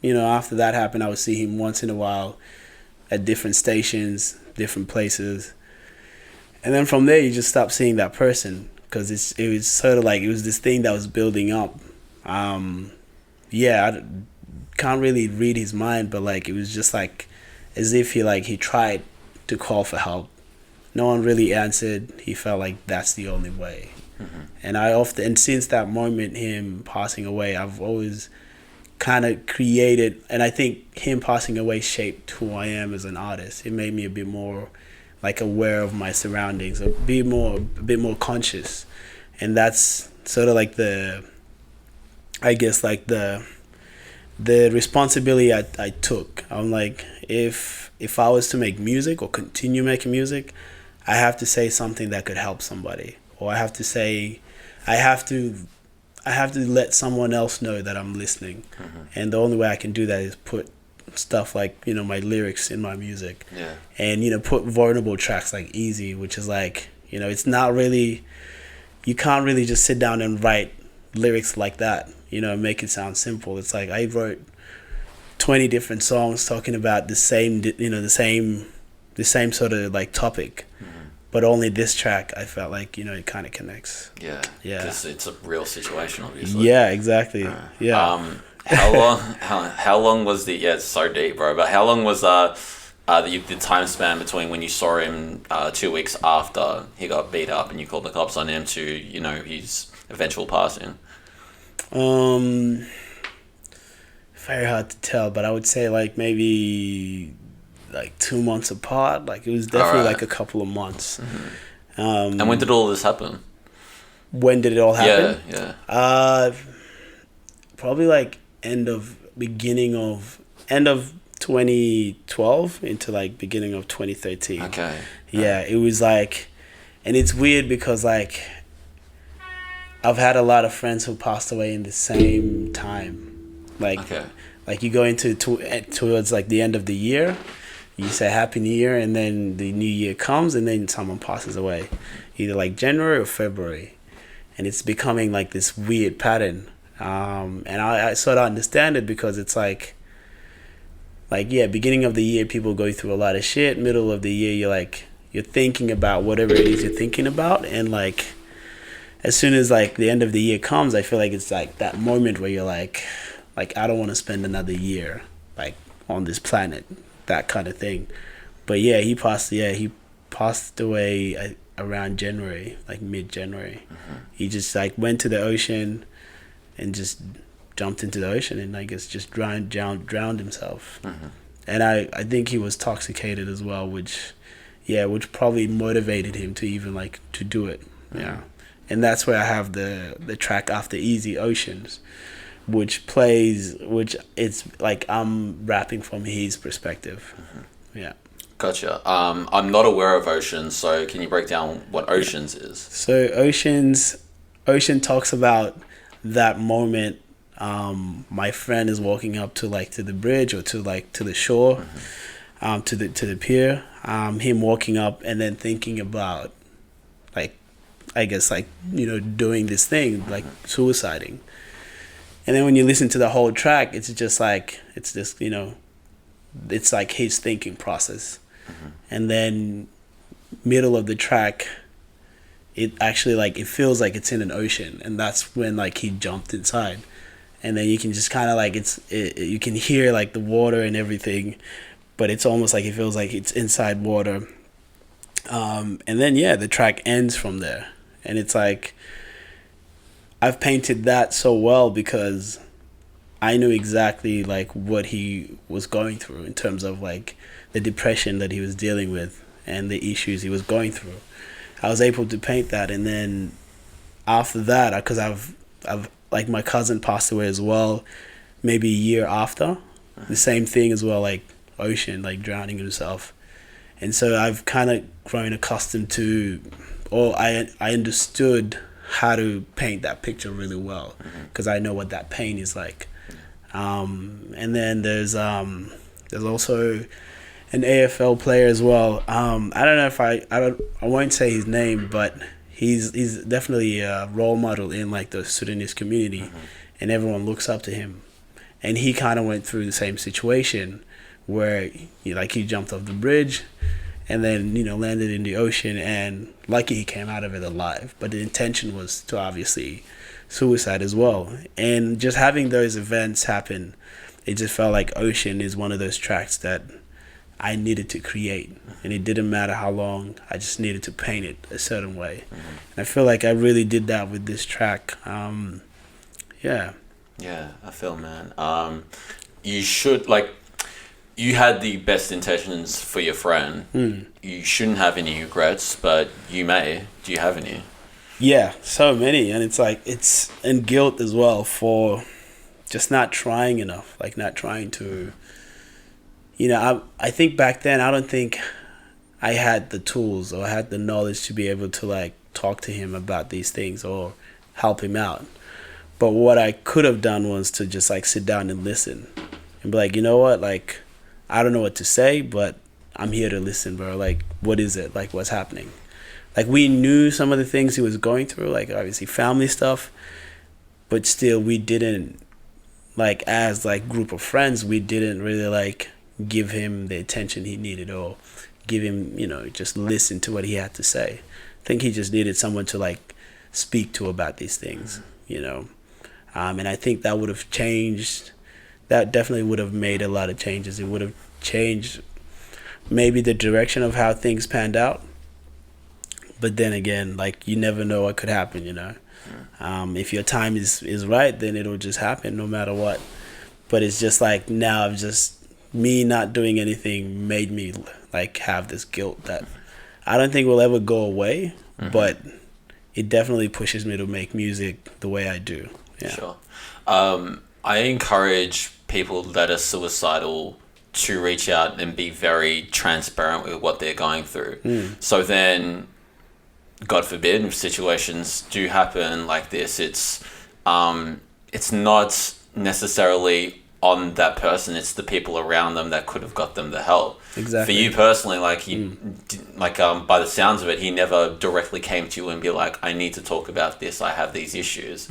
after that happened, I would see him once in a while at different stations, different places, and then from there you just stop seeing that person because it was sort of like it was this thing that was building up. Yeah, I can't really read his mind, but like it was just like as if he tried to call for help. No one really answered. He felt like that's the only way. And since that moment, him passing away, I've always kind of created, and I think him passing away shaped who I am as an artist. It made me a bit more like aware of my surroundings, a bit more conscious. And that's sort of like the responsibility I took. I'm like, if I was to make music or continue making music, I have to say something that could help somebody, or I have to let someone else know that I'm listening. And the only way I can do that is put stuff like my lyrics in my music, and put vulnerable tracks like Easy, which is like it's not really, you can't really just sit down and write lyrics like that and make it sound simple. It's like I wrote 20 different songs talking about the same the same sort of like topic, but only this track I felt like it kind of connects. Yeah because it's a real situation, obviously. Yeah, exactly. How long was it's so deep, bro, but how long was the time span between when you saw him 2 weeks after he got beat up and you called the cops on him to his eventual passing? Very hard to tell, but I would say like maybe like 2 months apart. Like it was definitely Alright. like a couple of months. And when did all this happen? When did it all happen? Yeah. Probably like end of 2012 into like beginning of 2013. Okay. Yeah, it was like, and it's weird because like I've had a lot of friends who passed away in the same time. Like, Okay. like you go towards like the end of the year, you say Happy New Year, and then the new year comes, and then someone passes away, either like January or February, and it's becoming like this weird pattern. And I sort of understand it because it's like yeah, beginning of the year people go through a lot of shit. Middle of the year you're thinking about whatever it is you're thinking about, and like as soon as like the end of the year comes, I feel like it's like that moment where you're like I don't want to spend another year like on this planet, that kind of thing. But yeah, he passed away around January, like mid-January. He just like went to the ocean and just jumped into the ocean and I guess just drowned himself. And I think he was intoxicated as well, which probably motivated him to even like to do it. Yeah. And that's where I have the track After Easy, Oceans, which it's like I'm rapping from his perspective. Yeah. Gotcha. I'm not aware of Oceans, so can you break down what Oceans is? So Ocean talks about that moment. My friend is walking up to the bridge or to the shore, to the pier. Him walking up and then thinking about like, I guess like, doing this thing like suiciding. And then when you listen to the whole track, it's just like it's like his thinking process. And then middle of the track, it actually like it feels like it's in an ocean, and that's when like he jumped inside. And then you can just kind of like you can hear like the water and everything, but it's almost like it feels like it's inside water. And then the track ends from there, and it's like I've painted that so well because I knew exactly like what he was going through in terms of like the depression that he was dealing with and the issues he was going through. I was able to paint that, and then after that, because I've like my cousin passed away as well, maybe a year after, the same thing as well, like Ocean, like drowning himself. And so I've kind of grown accustomed to, or I understood how to paint that picture really well because I know what that pain is like. And then there's also an AFL player as well. I don't know if I won't say his name, but he's definitely a role model in like the Sudanese community, and everyone looks up to him. And he kind of went through the same situation where he jumped off the bridge and then landed in the ocean, and lucky he came out of it alive, but the intention was to obviously suicide as well. And just having those events happen, it just felt like Ocean is one of those tracks that I needed to create, and it didn't matter how long, I just needed to paint it a certain way. And I feel like I really did that with this track. Yeah, I feel, man. You should you had the best intentions for your friend. You shouldn't have any regrets, but you may. Do you have any? Yeah, so many. And it's like, and guilt as well for just not trying enough, like not trying to, I think back then, I don't think I had the tools or I had the knowledge to be able to like talk to him about these things or help him out. But what I could have done was to just like sit down and listen and be like, you know what, like, I don't know what to say, but I'm here to listen, bro. Like, what is it? Like, what's happening? Like, we knew some of the things he was going through, like, obviously family stuff, but still we didn't, like, as, like, group of friends, we didn't really, like, give him the attention he needed or give him, just listen to what he had to say. I think he just needed someone to, like, speak to about these things, and I think that would have changed. That definitely would have made a lot of changes. It would have changed maybe the direction of how things panned out. But then again, like, you never know what could happen, If your time is right, then it'll just happen no matter what. but it's just like now I've just me not doing anything made me like have this guilt that I don't think will ever go away, but it definitely pushes me to make music the way I do. Yeah. Sure. I encourage people that are suicidal to reach out and be very transparent with what they're going through. So then, God forbid, if situations do happen like this, it's not necessarily on that person, it's the people around them that could have got them the help. Exactly. For you personally, like by the sounds of it, he never directly came to you and be like, I need to talk about this, I have these issues.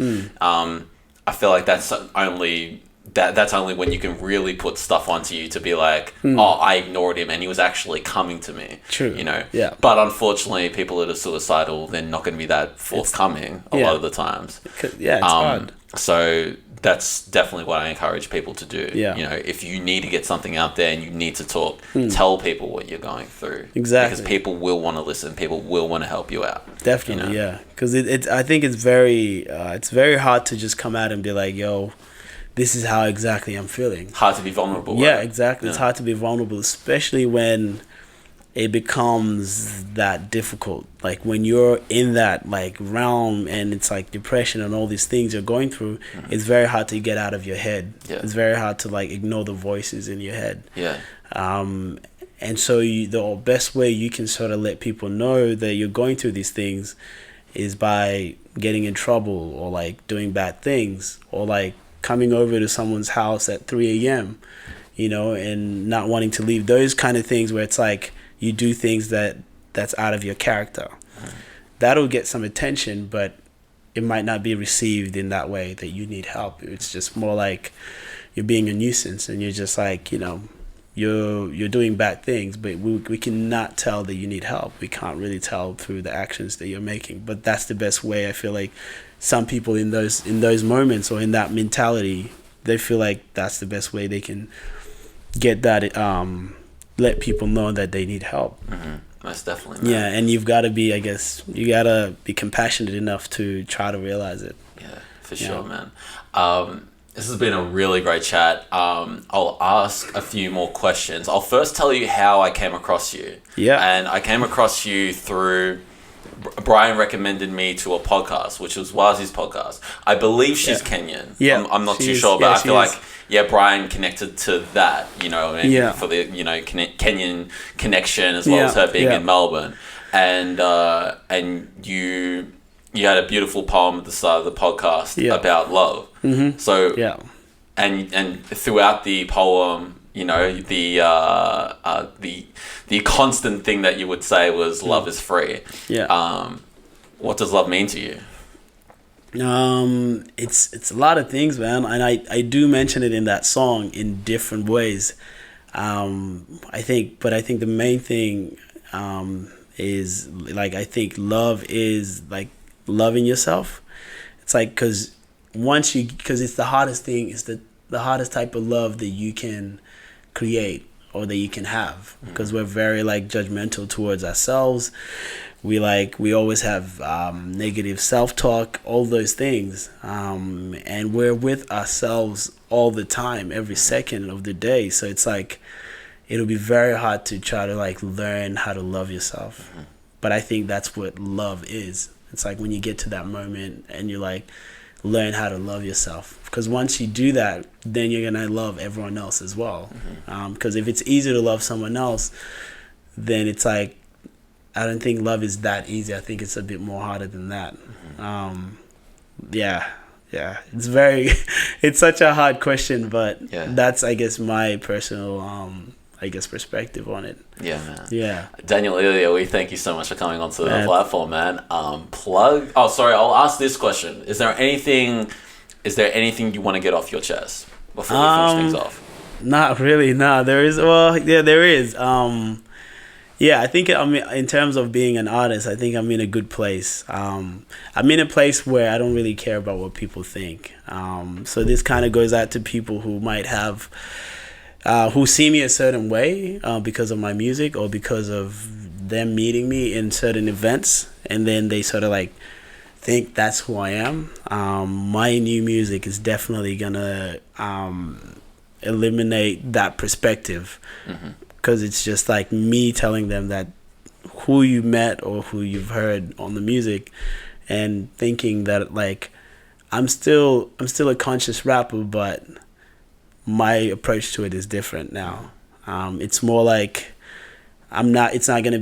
I feel like that's only when you can really put stuff onto you to be like, oh, I ignored him and he was actually coming to me. True. You know? Yeah. But unfortunately, people that are suicidal, they're not going to be that forthcoming a lot of the times. Yeah, it's hard. So that's definitely what I encourage people to do. Yeah. You know, if you need to get something out there and you need to talk, tell people what you're going through. Exactly. Because people will want to listen. People will want to help you out. Definitely, yeah. Because I think it's very hard to just come out and be like, yo, this is how exactly I'm feeling. Hard to be vulnerable. Yeah, right? exactly. Yeah. It's hard to be vulnerable, especially when it becomes that difficult. Like when you're in that like realm and it's like depression and all these things you're going through, it's very hard to get out of your head. Yeah. It's very hard to like ignore the voices in your head. Yeah. And so the best way you can sort of let people know that you're going through these things is by getting in trouble or like doing bad things or like coming over to someone's house at 3 a.m., you know, and not wanting to leave. Those kind of things where it's like you do things that's out of your character. That'll get some attention, but it might not be received in that way that you need help. It's just more like you're being a nuisance and you're just like, you know, you're doing bad things, but we cannot tell that you need help. We can't really tell through the actions that you're making. But that's the best way. I feel like some people in those moments or in that mentality, they feel like that's the best way they can get that let people know that they need help. Most definitely, man. Yeah, and you've got to be, I guess, you got to be compassionate enough to try to realize it. Yeah, for sure, man. This has been a really great chat. I'll ask a few more questions. I'll first tell you how I came across you. Yeah. And I came across you through... Brian recommended me to a podcast, which was Wazi's podcast. I believe she's Kenyan. Yeah. I'm not too sure, but I feel like, Brian connected to that, you know, and for the, you know, Kenyan connection as well as her being in Melbourne. And you had a beautiful poem at the start of the podcast about love. So, and throughout the poem, you know, the constant thing that you would say was love is free. Yeah. What does love mean to you? It's a lot of things, man, and I do mention it in that song in different ways. I think the main thing is like I think love is like loving yourself. It's like because it's the hardest thing. It's the hardest type of love that you can create or that you can have, because we're very like judgmental towards ourselves. We always have negative self-talk, all those things, and we're with ourselves all the time, every second of the day. So it's like it'll be very hard to try to like learn how to love yourself. But I think that's what love is. It's like when you get to that moment and you like learn how to love yourself, because once you do that, then you're gonna love everyone else as well. Because if it's easy to love someone else, then it's like I don't think love is that easy. I think it's a bit more harder than that. It's very it's such a hard question, but that's I guess my personal perspective on it. Yeah, man. Yeah. Daniel Elia, we thank you so much for coming onto the platform, man. I'll ask this question. Is there anything you want to get off your chest before we finish things off? Not really, no. There is there is. I think in terms of being an artist, I think I'm in a good place. I'm in a place where I don't really care about what people think. So this kind of goes out to people who might have who see me a certain way because of my music or because of them meeting me in certain events, and then they sort of like think that's who I am. My new music is definitely gonna eliminate that perspective, because it's just like me telling them that who you met or who you've heard on the music, and thinking that like I'm still a conscious rapper, but my approach to it is different now. It's more like it's not going to be